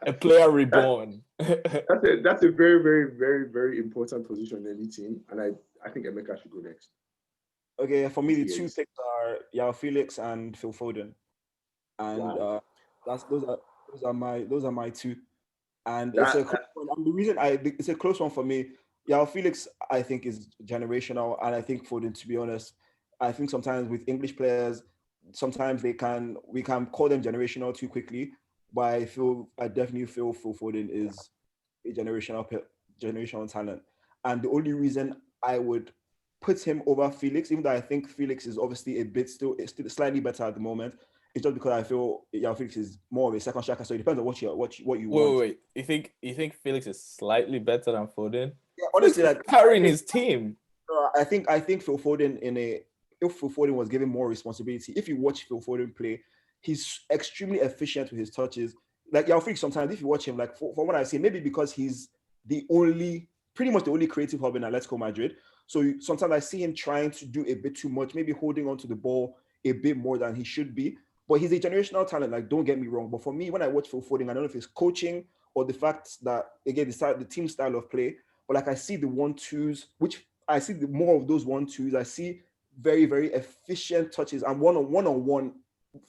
A player reborn. That's a very, very, very, very important position in any team. And I think Emeka should go next. Okay, for me the two Yes. picks are Yao Felix and Phil Foden, and Wow. those are my two. And it's a That, close one. And the reason it's a close one for me. Yao Felix, I think, is generational, and I think Foden, to be honest, I think sometimes with English players, sometimes we can call them generational too quickly. But I definitely feel Phil Foden is a generational talent, and the only reason I would put him over Felix, even though I think Felix is obviously it's still slightly better at the moment, it's just because I feel Yao Felix is more of a second striker. So it depends on what you want. Wait. You think Felix is slightly better than Foden? Yeah, Felix honestly, is like carrying his team. I think Phil Foden if Phil Foden was given more responsibility, if you watch Phil Foden play, he's extremely efficient with his touches. Like Yao Felix, sometimes if you watch him, like from what I see, maybe because he's pretty much the only creative hub in Atletico Madrid. So sometimes I see him trying to do a bit too much, maybe holding on to the ball a bit more than he should be. But he's a generational talent. Like, don't get me wrong. But for me, when I watch Phil Foden, I don't know if it's coaching or the fact that again the team style of play. But like I see the 1-2s, which I see more of those 1-2s. I see very very efficient touches and one-on-one.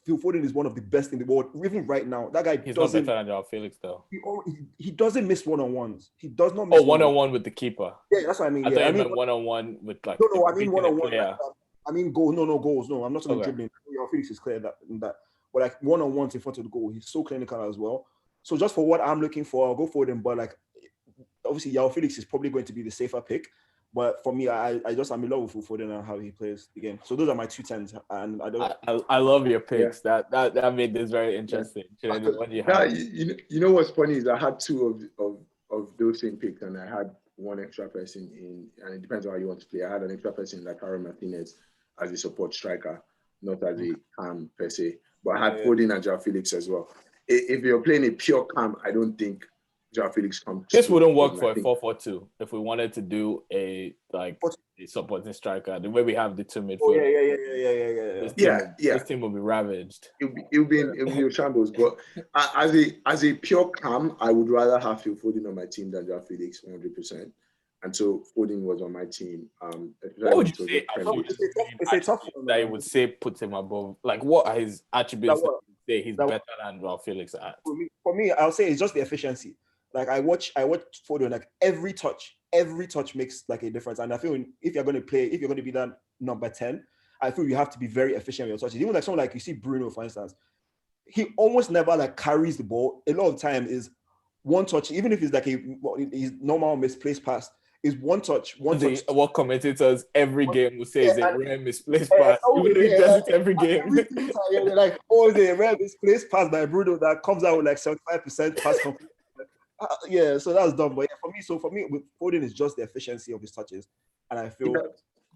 Phil Foden is one of the best in the world. Even right now, that guy He's not better doesn't. than Joao Felix though. He doesn't miss one-on-ones. He does not Oh, miss one-on-one with the keeper. Yeah, that's what I mean. I Yeah, thought I you mean meant one-on-one with like no. I mean beating a one-on-one. player. I mean goal. No goals. No, I'm not talking Okay. dribbling. Felix is clear that. But like one-on-ones in front of the goal, he's so clinical as well. So just for what I'm looking for, I'll go for him. But like obviously, Yao Felix is probably going to be the safer pick. But for me, I'm in love with Phil Foden and how he plays the game. So those are my 2 10s, and I don't. I love your picks. That made this very interesting. What do you have? You know what's funny is I had two of those same picks, and I had one extra person in, and it depends on how you want to play. I had an extra person like Aaron Martinez as a support striker, not as a cam per se. But I had Foden and Joao Felix as well. If you're playing a pure cam, I don't think Joao Felix comes. This wouldn't work for a 4-4-2 if we wanted to do a supporting striker. The way we have the two midfielders. This team will be ravaged. It'll be in shambles. But as a pure cam, I would rather have Phil Foden on my team than Joao Felix 100%. And so Foden was on my team. What would you say? It's a tough one. That I would say puts him above. Like, what are his attributes that say he's better than Joao Felix at? For me, I'll say it's just the efficiency. Like I watch Foden, like every touch makes like a difference. And I feel if you're going to be that number 10, I feel you have to be very efficient with your touches. Even like someone like you see Bruno, for instance, he almost never like carries the ball. A lot of time is one touch, even if it's like his normal misplaced pass, is one touch. What commentators every game will say is a rare misplaced pass. He does it every game. They're like, the rare misplaced pass by Bruno that comes out with like 75% pass complete. So that's dumb. But for me, with Foden is just the efficiency of his touches, and I feel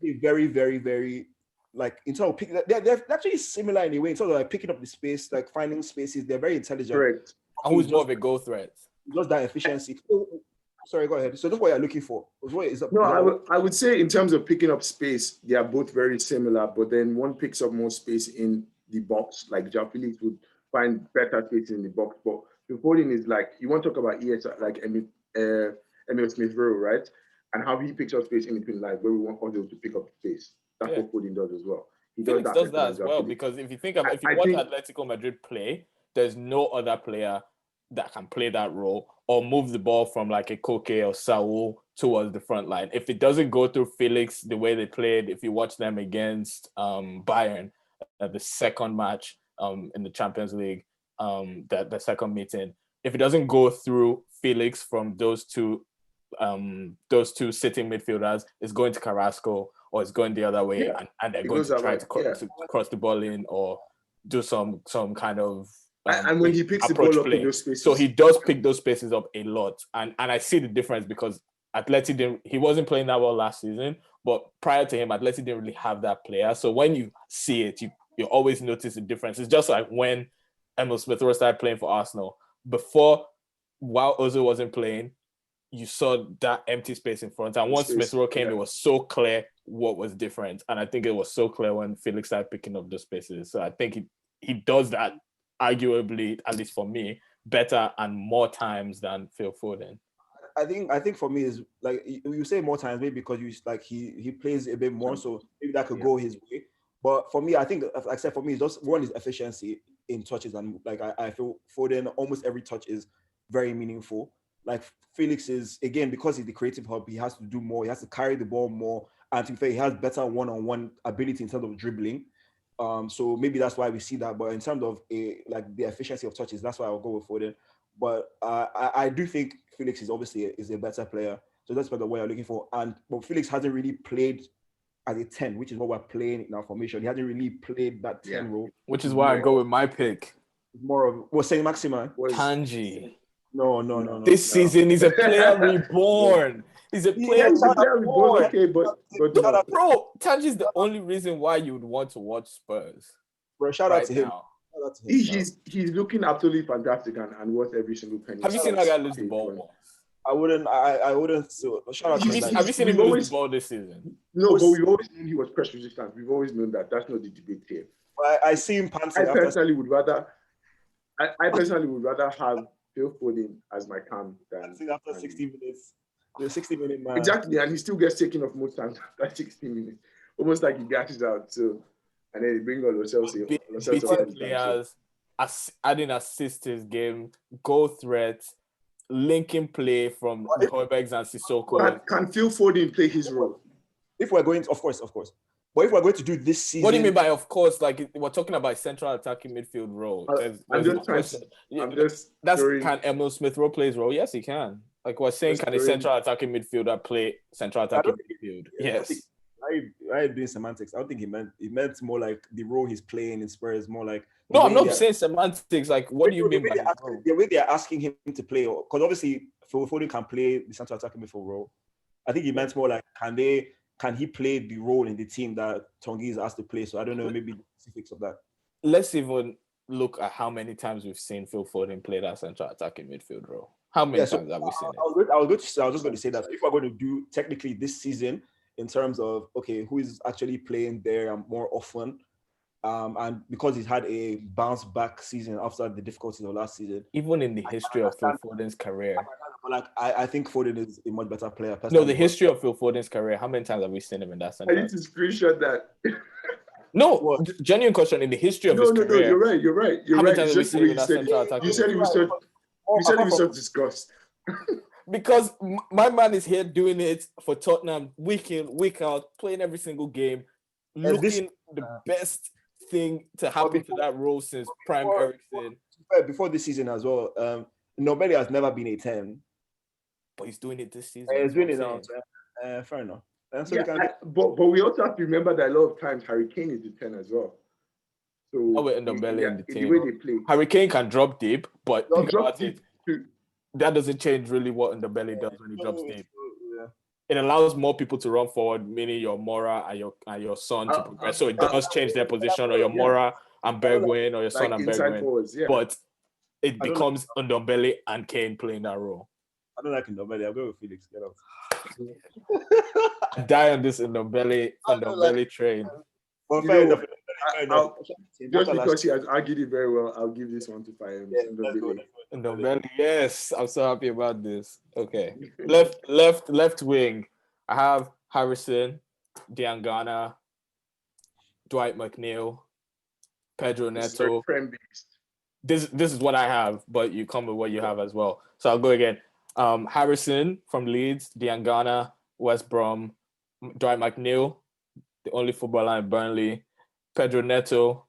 very, very, very like in terms of picking. They're actually similar in a way in terms of like picking up the space, like finding spaces. They're very intelligent. Correct. And who's more of a goal threat? Just that efficiency. Sorry, go ahead. So that's what you're looking for. I would say in terms of picking up space, they are both very similar, but then one picks up more space in the box, like Joao Felix would find better space in the box. But Foden is like, you want to talk about like Emil Smith Rowe, right? And how he picks up space in between lines where we want others to pick up space. That's what Foden does as well. He does that as well, because if you think about if you watch Atletico Madrid play, there's no other player that can play that role or move the ball from like a Koke or Saul towards the front line. If it doesn't go through Felix the way they played, if you watch them against Bayern at the second match in the Champions League, the second meeting, if it doesn't go through Felix from those two sitting midfielders, it's going to Carrasco or it's going the other way, and they're going to try to cross the ball in or do some kind of and when he picks the ball up in those spaces, so he does pick those spaces up a lot, and I see the difference because Atleti he wasn't playing that well last season, but prior to him, Atleti didn't really have that player. So when you see it, you always notice the difference. It's just like when Emil Smith Rowe started playing for Arsenal. Before, while Ozil wasn't playing, you saw that empty space in front. And once Smith Rowe came, it was so clear what was different. And I think it was so clear when Felix started picking up those spaces. So I think he does that, arguably, at least for me, better and more times than Phil Foden. I think for me is like you say more times maybe because you like he plays a bit more, so maybe that could go his way. But for me, I think like I said, for me, it's just one is efficiency in touches, and like I feel Foden almost every touch is very meaningful. Like Felix is, again, because he's the creative hub, he has to do more, he has to carry the ball more, and to be fair, he has better one-on-one ability in terms of dribbling. So maybe that's why we see that. But in terms of like the efficiency of touches, that's why I'll go with Foden. But I do think Felix is obviously a better player. So that's what I'm looking for. But Felix hasn't really played as a 10, which is what we're playing in our formation. He hasn't really played that 10 role. Which is why I go with my pick. More of Saint Maximin. Tanji. No. This season he's a player reborn. He's a player reborn. Okay, but bro, Tanji's the only reason why you would want to watch Spurs. Bro, shout out to him. He's looking absolutely fantastic and worth every single penny. Have you seen that guy lose the ball once? I wouldn't. So shout out to him. Have you seen him lose the ball this season? No, but we've always known he was press resistant. We've always known that. That's not the debate here. I see him panting. I personally would rather have Phil Foden as my cam than after 60 minutes. The 60-minute man. Exactly, and he still gets taken off most times after 60 minutes. Almost like he gashes out. So, and then he brings all themselves in. Players, adding assist to his game, goal threat, linking play from Højbjerg and Sissoko. Can Phil Foden play his role? If we're going, of course. But if we're going to do this season, what do you mean by of course? Like we're talking about central attacking midfield role. I'm There's no just trying question. to, I'm just That's throwing, can Emil Smith Rowe play his role? Yes, he can. Like we're saying, just can a throwing, central attacking midfielder play central I attacking don't think, midfield? I don't think Yes. I doing semantics. I don't think he meant more like the role he's playing in Spurs, more like the No, I'm way not saying semantics. Like, what do you mean by his role? the way they're asking him to play, because obviously Phil Foden can play the central attacking midfield role. I think he meant more like can he play the role in the team that Tongi is asked to play? So I don't know, maybe the specifics of that. Let's even look at how many times we've seen Phil Foden play that central attacking midfield role. How many times have we seen it? I was just going to say that if we're going to do technically this season in terms of okay, who is actually playing there more often, and because he's had a bounce back season after the difficulties of last season. Even in the history of Phil Foden's career. Like I think Foden is a much better player. No, the history of Phil Foden's career. How many times have we seen him in that I central? need to screenshot that. No, genuine question. In the history of his career. No, you're right. How many times have we seen him in that central attacking? You said he was so disgust. Because my man is here doing it for Tottenham week in, week out, playing every single game, looking the best thing to happen to that role since Prime Ericsson. Before this season as well, nobody has never been a 10. But he's doing it this season. He's doing it now. Fair enough. So but we also have to remember that a lot of times Harry Kane is the 10 as well. So in the belly in the team. The way they play. Harry Kane can drop deep, but that doesn't change really what in the belly does when he drops deep. Yeah. It allows more people to run forward, meaning your Mora and your son to progress. So it does change their position, or your Mora and Bergwijn, or your son and Bergwijn. But it becomes Ndombele and Kane playing that role. I don't like Ndombele. I'll go with Felix. Get out. Die on this Ndombele train. Well, fair enough. Just because he has argued it very well, I'll give this one to Fire. Ndombele, yes, I'm so happy about this. Okay, left wing. I have Harrison, Diangana, Dwight McNeil, Pedro Neto. This is what I have, but you come with what you have as well. So I'll go again. Harrison from Leeds, Diangana, West Brom, Dwight McNeil, the only footballer in Burnley, Pedro Neto,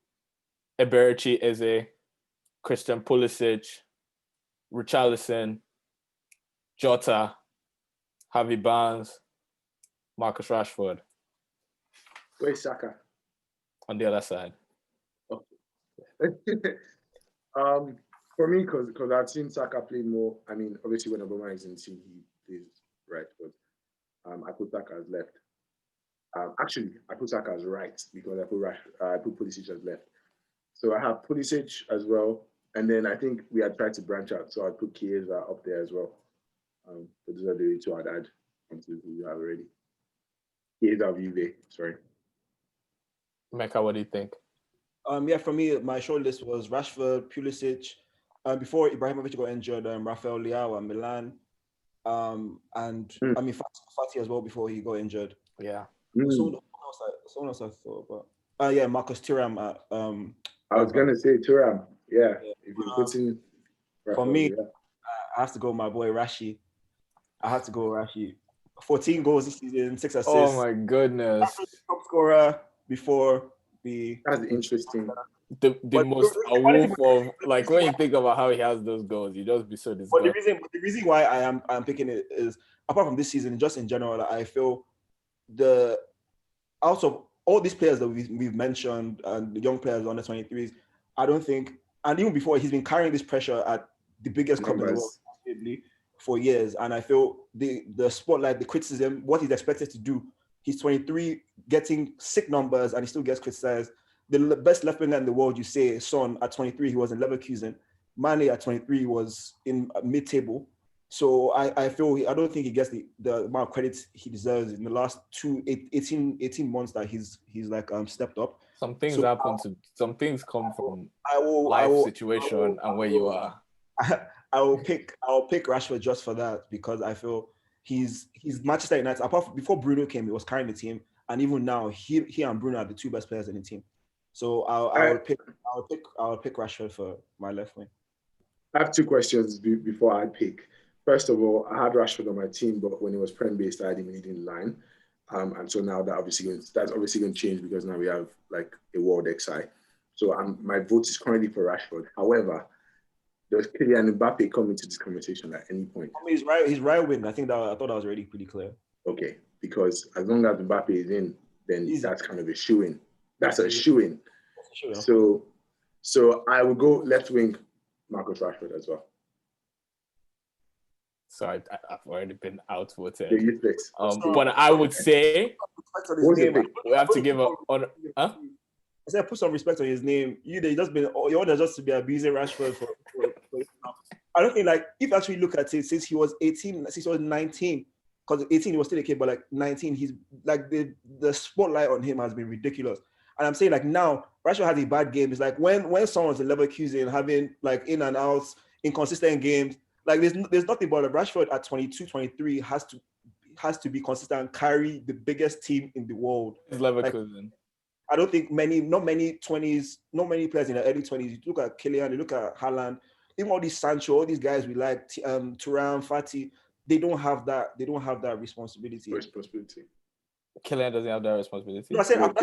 Eberechi Eze, Christian Pulisic, Richarlison, Jota, Harvey Barnes, Marcus Rashford. Where's Saka? On the other side. Okay. For me, because I've seen Saka play more. I mean, obviously when Obama is in the team, he plays right, but I put Saka as left. Actually, I put Saka as right because I put Pulisic as left. So I have Pulisic as well, and then I think we had tried to branch out, so I put Chiesa up there as well. But those are the two I'd add onto who you have already. Chiesa Juve, sorry. Mecca, what do you think? For me, my short list was Rashford, Pulisic. Before Ibrahimovic got injured, Rafael Leao at Milan, and I mean Fati as well before he got injured. Yeah. Someone else I thought about. Marcus Thuram at. I was gonna say Thuram. Yeah. If you put in. For me, I have to go with my boy Rashi. 14 goals this season, 6 assists. Oh my goodness. Top scorer before the. That's interesting. The most awoof of, like, when you think about how he has those goals, you just be so disgusted. But the reason why I'm picking it is, apart from this season, just in general, I feel out of all these players that we've mentioned and the young players under 23s, I don't think, and even before, he's been carrying this pressure at the biggest club in the world for years. And I feel the spotlight, the criticism, what he's expected to do. He's 23, getting sick numbers, and he still gets criticized. The best left winger in the world, you say, Son, at 23, he was in Leverkusen. Mane at 23 was in mid-table. So I don't think he gets the amount of credit he deserves in the last 18 months that he's like stepped up. Some things come from life situation and where you are. I'll pick Rashford just for that, because I feel he's Manchester United. Before Bruno came, he was carrying the team, and even now he and Bruno are the two best players in the team. So I'll pick Rashford for my left wing. I have two questions before I pick. First of all, I had Rashford on my team, but when it was Prem based, I had him in line. And so now that's obviously going to change because now we have like a world XI. So my vote is currently for Rashford. However, does Kylian Mbappe come into this conversation at any point? I mean, he's right wing. I thought that was already pretty clear. Okay, because as long as Mbappe is in, then that's kind of a shoe-in. That's a shoe-in. Sure. So I will go left wing, Marcus Rashford as well. Sorry, I've already been outvoted. The youth picks. But I would say we have to give a honor. Huh? I said put some respect on his name. You want just to be abusing Rashford for I don't think like if you actually look at it since he was 18, since he was 19, because 18 he was still a kid, but like 19, he's like the spotlight on him has been ridiculous. And I'm saying like now Rashford has a bad game. It's like when someone's a Leverkusen having like in and outs, inconsistent games, like there's nothing but Rashford at 22, 23 has to be consistent and carry the biggest team in the world. It's Leverkusen. Like, I don't think not many players in the early 20s. You look at Kylian, you look at Haaland, even all these Sancho, all these guys we like, Thuram, Fati, they don't have that responsibility. Kylian doesn't have that responsibility. No, I said apart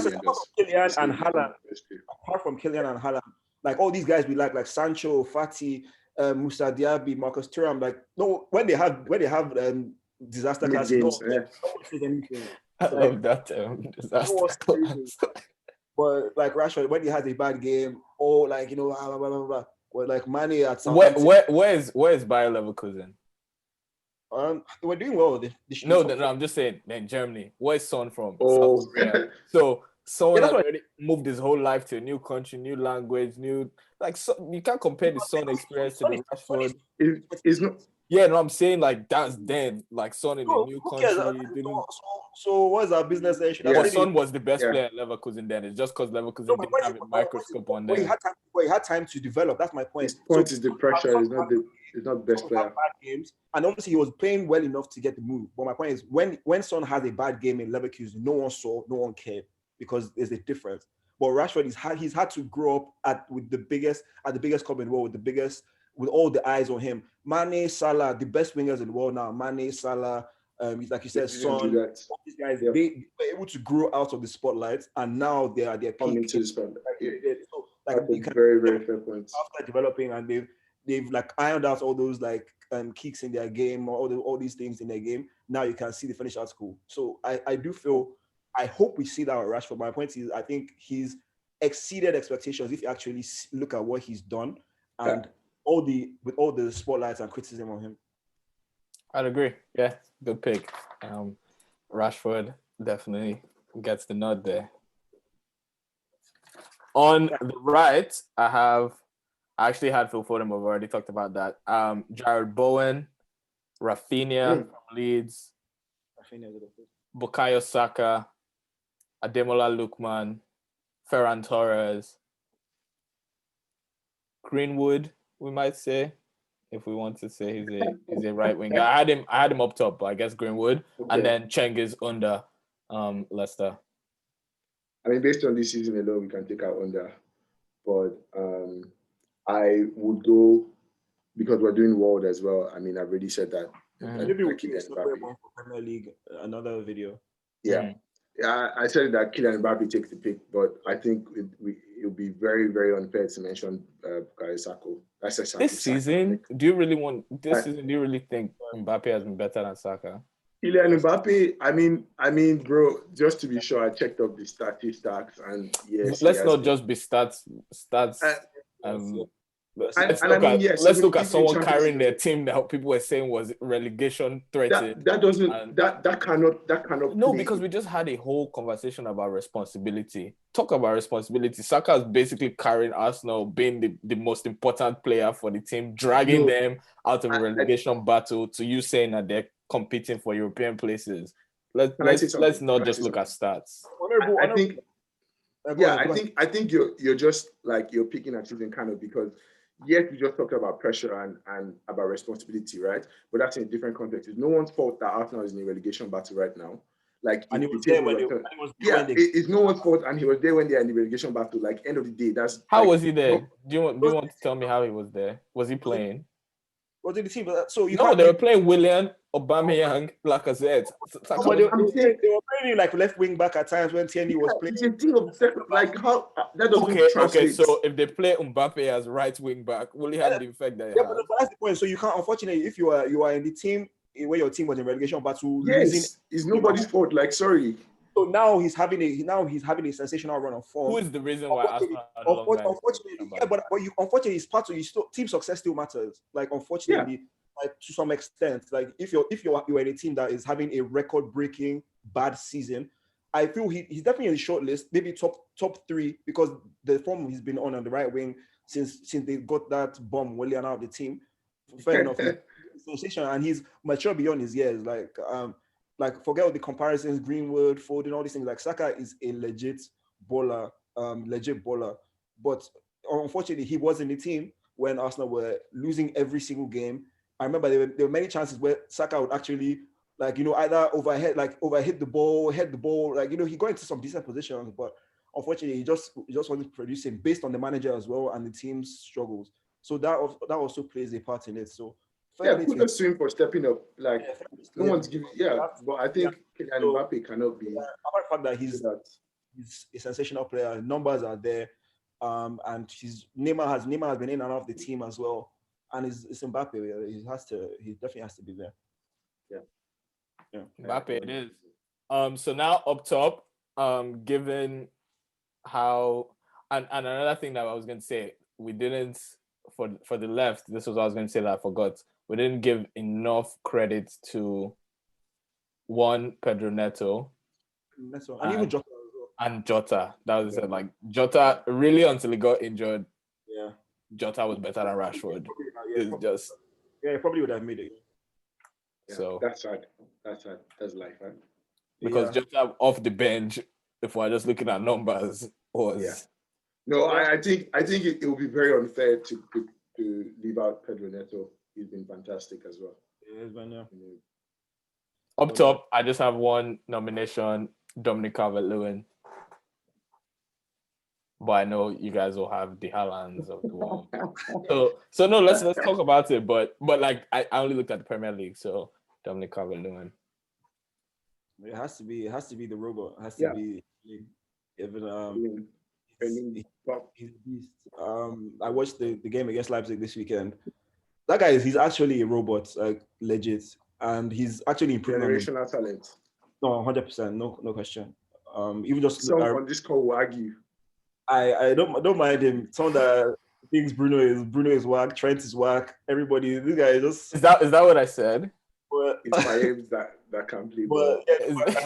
from Kylian and Haaland, like all these guys we like Sancho, Fati, Musa Diaby, Marcus Thuram, like no, when they have disaster class, no one says anything. I love that disaster class. But like Rashford, when he has a bad game, or like blah, blah, blah, blah, blah. Or like Mane at Southampton. Where's Bayer Leverkusen? We're doing well. No, I'm just saying. In Germany, where's Son from? Oh, so Son has already moved his whole life to a new country, new language, you can't compare the Son experience to the Rashford. It's not. Yeah, no, I'm saying like that's then like Son in a new country. So what's our business there? Son was the best player at Leverkusen then. It's just because Leverkusen didn't have a microscope on them. He had time to develop. That's my point. His point is the pressure. He's not the best player. Bad games, and obviously he was playing well enough to get the move. But my point is, when Son has a bad game in Leverkusen, no one saw, no one cared because there's a difference. But Rashford, he's had to grow up at the biggest club in the world, with all the eyes on him. Mane, Salah, the best wingers in the world now. Mane, Salah, like you said, Son. All these guys, they were able to grow out of the spotlight, and now they are their peak. Coming to the spotlight. So, like, that's a very, very fair point. After developing, and they've like ironed out all those like kicks in their game, or all these things in their game. Now you can see the finish article. So I do feel, I hope we see that with Rashford. My point is, I think he's exceeded expectations if you actually look at what he's done, and with all the spotlights and criticism on him. I'd agree. Yeah, good pick. Rashford definitely gets the nod there. On the right, I actually had Phil Foden, but we've already talked about that. Jared Bowen, Rafinha from Leeds, Bukayo Saka, Ademola Lookman, Ferran Torres, Greenwood, we might say, if we want to say he's a right winger. I had him up top, but I guess Greenwood, and then Cengiz under Leicester. I mean, based on this season alone, we can take out under, but I would go because we're doing world as well. I mean, I've already said that. Maybe we can separate one for Premier League, another video. Yeah. Yeah, I said that Kylian Mbappe takes the pick, but I think it would be very, very unfair to mention Bukayo Saka. This season, do you really think Mbappe has been better than Saka? Kylian Mbappe, I mean, bro, just to be sure, I checked up the statistics, and yes. Let's not just be stats. Let's look at someone carrying their team that people were saying was relegation threatened. That cannot. No, because we just had a whole conversation about responsibility. Talk about responsibility. Saka is basically carrying Arsenal, being the most important player for the team, dragging them out of a relegation battle. To you saying that they're competing for European places. Let's not just look at stats. I think you're just like you're picking at something kind of because. Yes, we just talked about pressure and about responsibility, right? But that's in a different context. It's no one's fault that Arsenal is in a relegation battle right now. Like, and he was there when it's no one's fault, and he was there when they're in the relegation battle. Like, end of the day, that's how was he there? Do you want to tell me how he was there? Was he playing? Was it the team? So they were playing Willian, Aubameyang, Lacazette. But they were I'm saying playing him like left wing back at times when Tierney was playing. it's a thing of like how that doesn't Okay, translate. so if they play Mbappe as right wing back, will he have the effect that he Yeah, has? but that's the point. So you can't, unfortunately, if you are in the team where your team was in relegation battle, losing. Yes, it's nobody's fault. Like, sorry. So now he's having a sensational run of form. Who is the reason why Arsenal are no longer? Unfortunately, yeah, but unfortunately, it's part of team success still matters. Like, unfortunately, like to some extent, like if you're in a team that is having a record-breaking bad season, I feel he's definitely on the short list, maybe top 3, because the form he's been on the right wing since they got that bomb Willian out of the team. Fair enough, he's sensational and he's mature beyond his years. Like forget all the comparisons, Greenwood, Foden, all these things. Like Saka is a legit baller. But unfortunately, he was in the team when Arsenal were losing every single game. I remember there were many chances where Saka would actually, like, either overhit the ball, head the ball, like, he got into some decent positions, but unfortunately, he just wasn't producing based on the manager as well and the team's struggles. So that also plays a part in it. So kudos to him for stepping up. Like, no one's giving. Yeah, but I think Kylian Mbappe cannot be. Apart from that, he's a sensational player. Numbers are there, and Neymar has been in and out of the team as well. And it's Mbappe. He definitely has to be there. Yeah. Mbappe it is. So now up top, given how and another thing that I was gonna say, we didn't for the left, this was what I was gonna say that I forgot. We didn't give enough credit to Pedro Neto. And even Jota as well. And Jota. That was it. Like Jota, really until he got injured. Yeah. Jota was better than Rashford. He probably would have made it. Yeah, so that's sad. That's life, right? Because Jota off the bench, if we're just looking at numbers, was No, I think it will be very unfair to leave out Pedro Neto. He's been fantastic as well. Up top, I just have one nomination, Dominic Calvert-Lewin. But I know you guys will have the Haalands of the world. so no, let's talk about it. But like I only looked at the Premier League, so Dominic Calvert-Lewin. It has to be the robot. It has to be even he's a beast. I watched the game against Leipzig this weekend. That guy he's actually a robot, like legit, and he's actually improving. Generational talent. No, 100%, no question. Even just someone on this call will argue. I don't mind him. Someone that thinks Bruno is whack, Trent is whack. Everybody, this guy is just. Is that what I said? But it's Bayeb that can play. But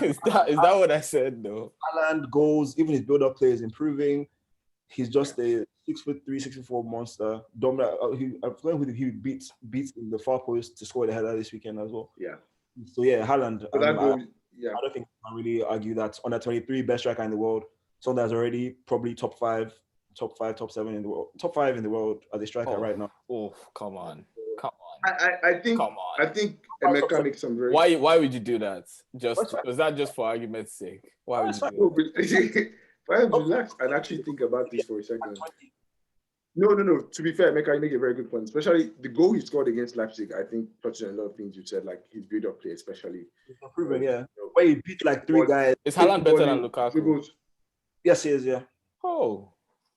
is that what I said though? Haaland goals, even his build-up play is improving. He's just a 6'3", 6'4" monster. I'm going with he beats in the far post to score the header this weekend as well. Yeah. So yeah, Haaland. I don't think I can really argue that under 23 best striker in the world. Someone that's already probably top 5, top 7 in the world, top 5 in the world as a striker right now. Oh, come on. I think Emeka makes some very. Why would you do that? Was that just for argument's sake? Why would you do that? Relax and actually think about this for a second. No. To be fair, Emeka, you make a very good point. Especially the goal he scored against Leipzig, I think touched on a lot of things you said, like his build-up play, especially. He's improving, yeah. Where he beat like 3 guys. Is Haaland better than Lukaku? Yes, he is, yeah. Oh.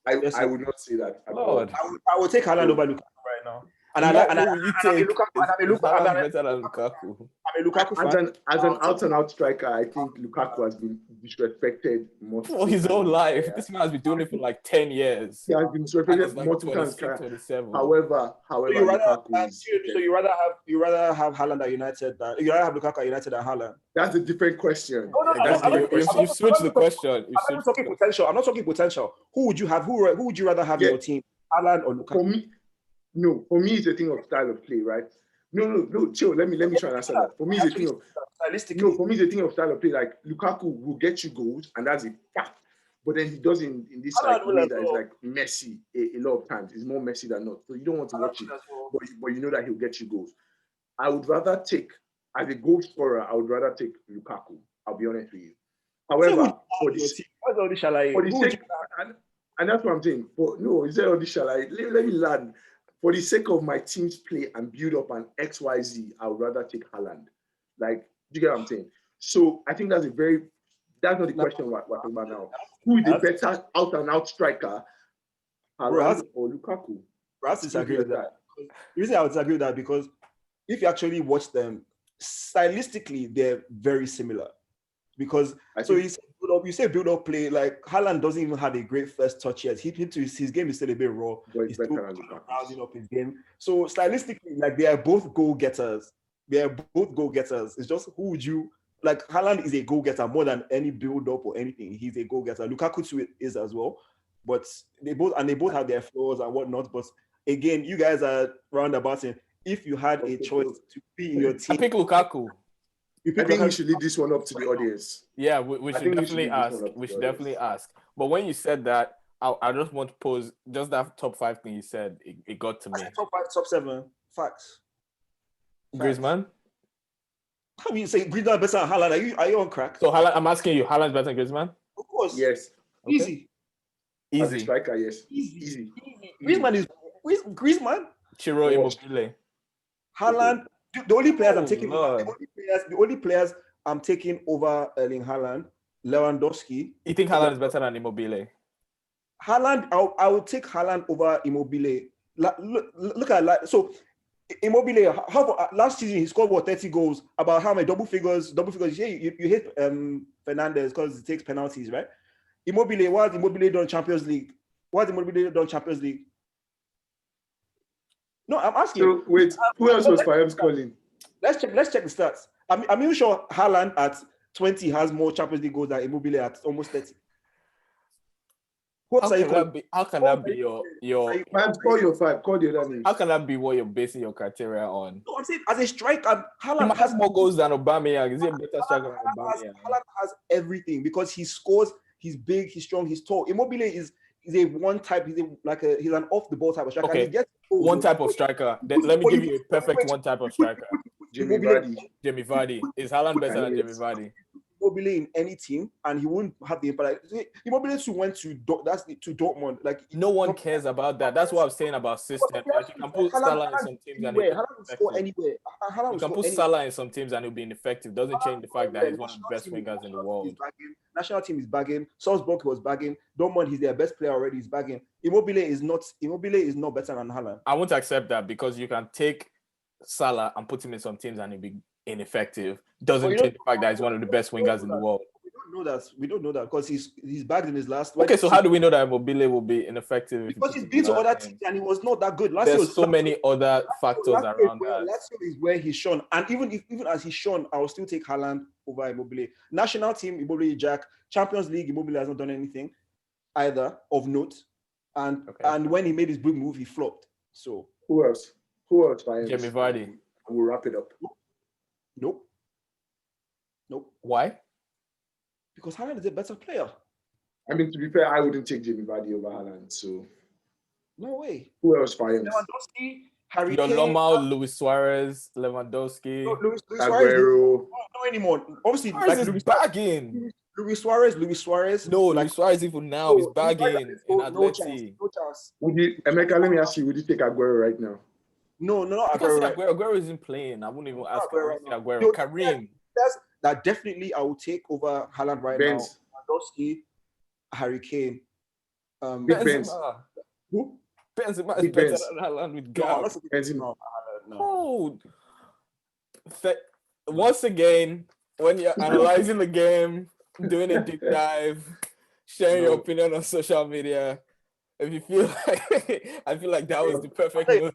I would not say that. Lord. I would take Haaland over Lukaku right now. And Lukaku better than Lukaku. I'm a Lukaku fan. As an out-and-out striker, I think Lukaku has been disrespected for his whole life. This man has been doing it for like 10 years. He has been disrespected multiple times. 27. However, so you rather have Haaland at United than you rather have Lukaku at United than Haaland? That's a different question. You've switched the question. I'm not talking potential. I'm not talking potential. Who would you have? Who would you rather have in your team, Haaland or Lukaku? For me, it's a thing of style of play, right? No, chill. Let me try and answer that. For me, it's a thing of for me, it's a thing of style of play. Like Lukaku will get you goals, and that's a fact. But then he does in this way that is like messy a lot of times. It's more messy than not. So you don't want to watch it, but you know that he'll get you goals. I would rather take as a goal scorer. I would rather take Lukaku. I'll be honest with you. However, for the sake, and that's what I'm saying. But no, is there all this shall I? Let me land. For the sake of my team's play and build up an XYZ, I would rather take Haaland. Like, do you get what I'm saying? So I think that's not the question we're talking about now. Who is the better out and out striker, Haaland or Lukaku? I have to disagree with that. The reason I would disagree with that because if you actually watch them, stylistically, they're very similar. Because you say build up play, like Haaland doesn't even have a great first touch yet. His game is still a bit raw. He's still rounding up his game. So stylistically, like they are both goal getters. It's just who would you like? Haaland is a goal getter more than any build up or anything. He's a goal getter. Lukaku too is as well. But they both have their flaws and whatnot. But again, you guys are roundabout saying if you had a choice to be in your team, I pick Lukaku. I think we should leave this one up to the audience. Yeah, we should definitely ask. We should definitely ask. But when you said that, I just want to pose just that top 5 thing you said. It got to me. Top 5, top 7. Facts. Griezmann? How do you say Griezmann better than Haaland? Are you on crack? So Haaland, I'm asking you, Haaland's better than Griezmann? Of course. Yes. Easy. Okay. As a striker, yes. Easy. Griezmann is Griezmann. Chiro Immobile. Haaland. The only players I'm taking over Erling Haaland, Lewandowski. You think Haaland is better than Immobile? Haaland, I would take Haaland over Immobile. Look at so Immobile. Last season he scored 30 goals. About how many double figures? Yeah, you hit Fernandes because he takes penalties, right? Immobile. What has Immobile done Champions League? No, I'm asking. So wait, who else was Fayem's calling? Let's check the stats. I'm even sure Haaland at 20 has more Champions League goals than Immobile at almost 30. How can that be your call your 5? Call the other name. How can that be what you're basing your criteria on? No, I'm saying as a striker, Haaland has more goals than Aubameyang. Is he a better striker than Aubameyang? Haaland has everything because he scores. He's big. He's strong. He's tall. Immobile is a one type. He's an off the ball type of striker. Okay, one type of striker. Then let me give you a perfect one type of striker. Jamie Vardy. Is Haaland better than Jamie Vardy? Immobile in any team, and he wouldn't have the impact. Immobile went to Dortmund. Like no one cares about that. That's what I'm saying about system. Like you can put Salah in some teams and Haaland will score anywhere. You can put Salah in some teams and it'll be ineffective. Doesn't change the fact that he's one of the best wingers in the world. National team is bagging. Salzburg was bagging. Dortmund, he's their best player already. He's bagging. Immobile is not better than Haaland. I won't accept that because you can take Salah and put him in some teams and he'll be ineffective. Doesn't change the fact that he's one of the best wingers in the world. We don't know that because he's bagged in his last. Okay, so how do we know that Immobile will be ineffective? Because he's been to other teams and he was not that good. There's so many other factors around that. Last year is where he's shown, and even as he's shown, I will still take Haaland over Immobile. National team, Immobile Jack. Champions League, Immobile has not done anything either of note, and when he made his big move, he flopped. So who else? Jamie Vardy. We'll wrap it up. Nope. Why? Because Haaland is a better player. I mean, to be fair, I wouldn't take Jamie Vardy over Haaland. So no way. Who else? Lewandowski, Harry Kane. Luis Suarez, Lewandowski, Aguero. No anymore. Obviously, Luis bagging. Luis Suarez. No, Luis Suarez even now is bagging in Atleti. No chance. Emeka, let me ask you, would you take Aguero right now? No, Aguero isn't playing. I wouldn't even ask Aguero. Karim. That definitely I will take over Haaland right now. Lewandowski, Harry Kane. Benzema. Who? Benzema is better than Haaland with Gab. Benzema. No. Once again, when you're analyzing the game, doing a deep dive, sharing your opinion on social media, if you feel like I feel like that was the perfect note.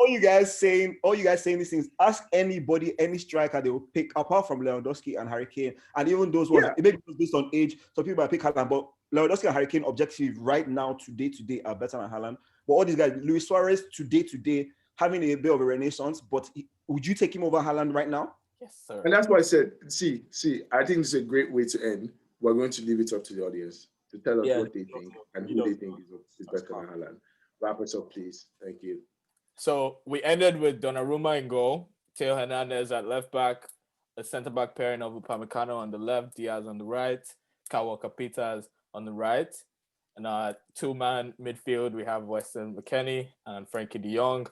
All you guys saying these things, ask anybody, any striker they will pick, apart from Lewandowski and Harry Kane. And even those ones, it may be based on age. So people might pick Haaland, but Lewandowski and Harry Kane objectively right now, today, are better than Haaland. But all these guys, Luis Suarez, today, having a bit of a renaissance, but would you take him over Haaland right now? Yes, sir. And that's why I said, see, I think this is a great way to end. We're going to leave it up to the audience to tell us what they think and who they think is better than Haaland. Wrap us up, please. Thank you. So we ended with Donnarumma in goal, Theo Hernandez at left back, a centre back pairing of Upamecano on the left, Diaz on the right, Kyle Walker-Peters on the right, and our two-man midfield we have Weston McKennie and Frankie De Jong.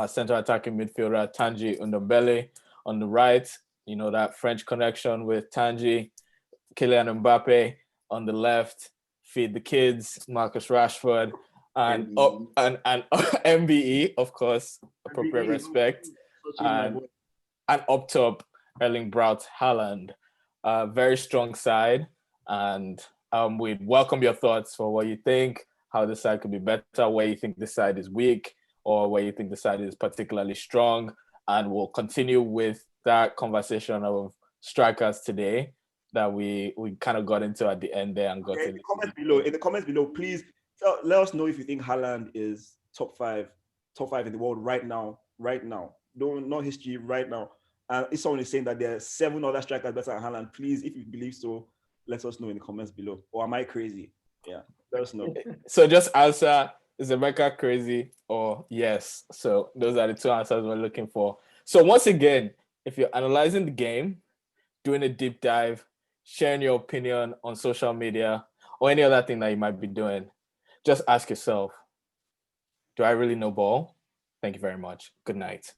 Centre attacking midfielder Tanji Ndombele On the right, that French connection with Tanji, Kylian Mbappe. On the left, feed the kids, Marcus Rashford, and MBE. and MBE, of course, appropriate MBE, respect, my and boy. up top, Erling Braut Haaland. Very strong side, and we'd welcome your thoughts for what you think, how the side could be better, where you think the side is weak, or where you think the side is particularly strong, and we'll continue with that conversation of strikers today that we kind of got into at the end there and got Okay, in. in the comments below, please let us know if you think Haaland is top five in the world right now. Not history right now. If someone is saying that there are 7 other strikers better than Haaland, please, if you believe so, let us know in the comments below. Or am I crazy? Yeah, let us know. So just answer, is Emeka crazy or yes? So those are the 2 answers we're looking for. So once again, if you're analyzing the game, doing a deep dive, sharing your opinion on social media, or any other thing that you might be doing, just ask yourself, do I really know ball? Thank you very much. Good night.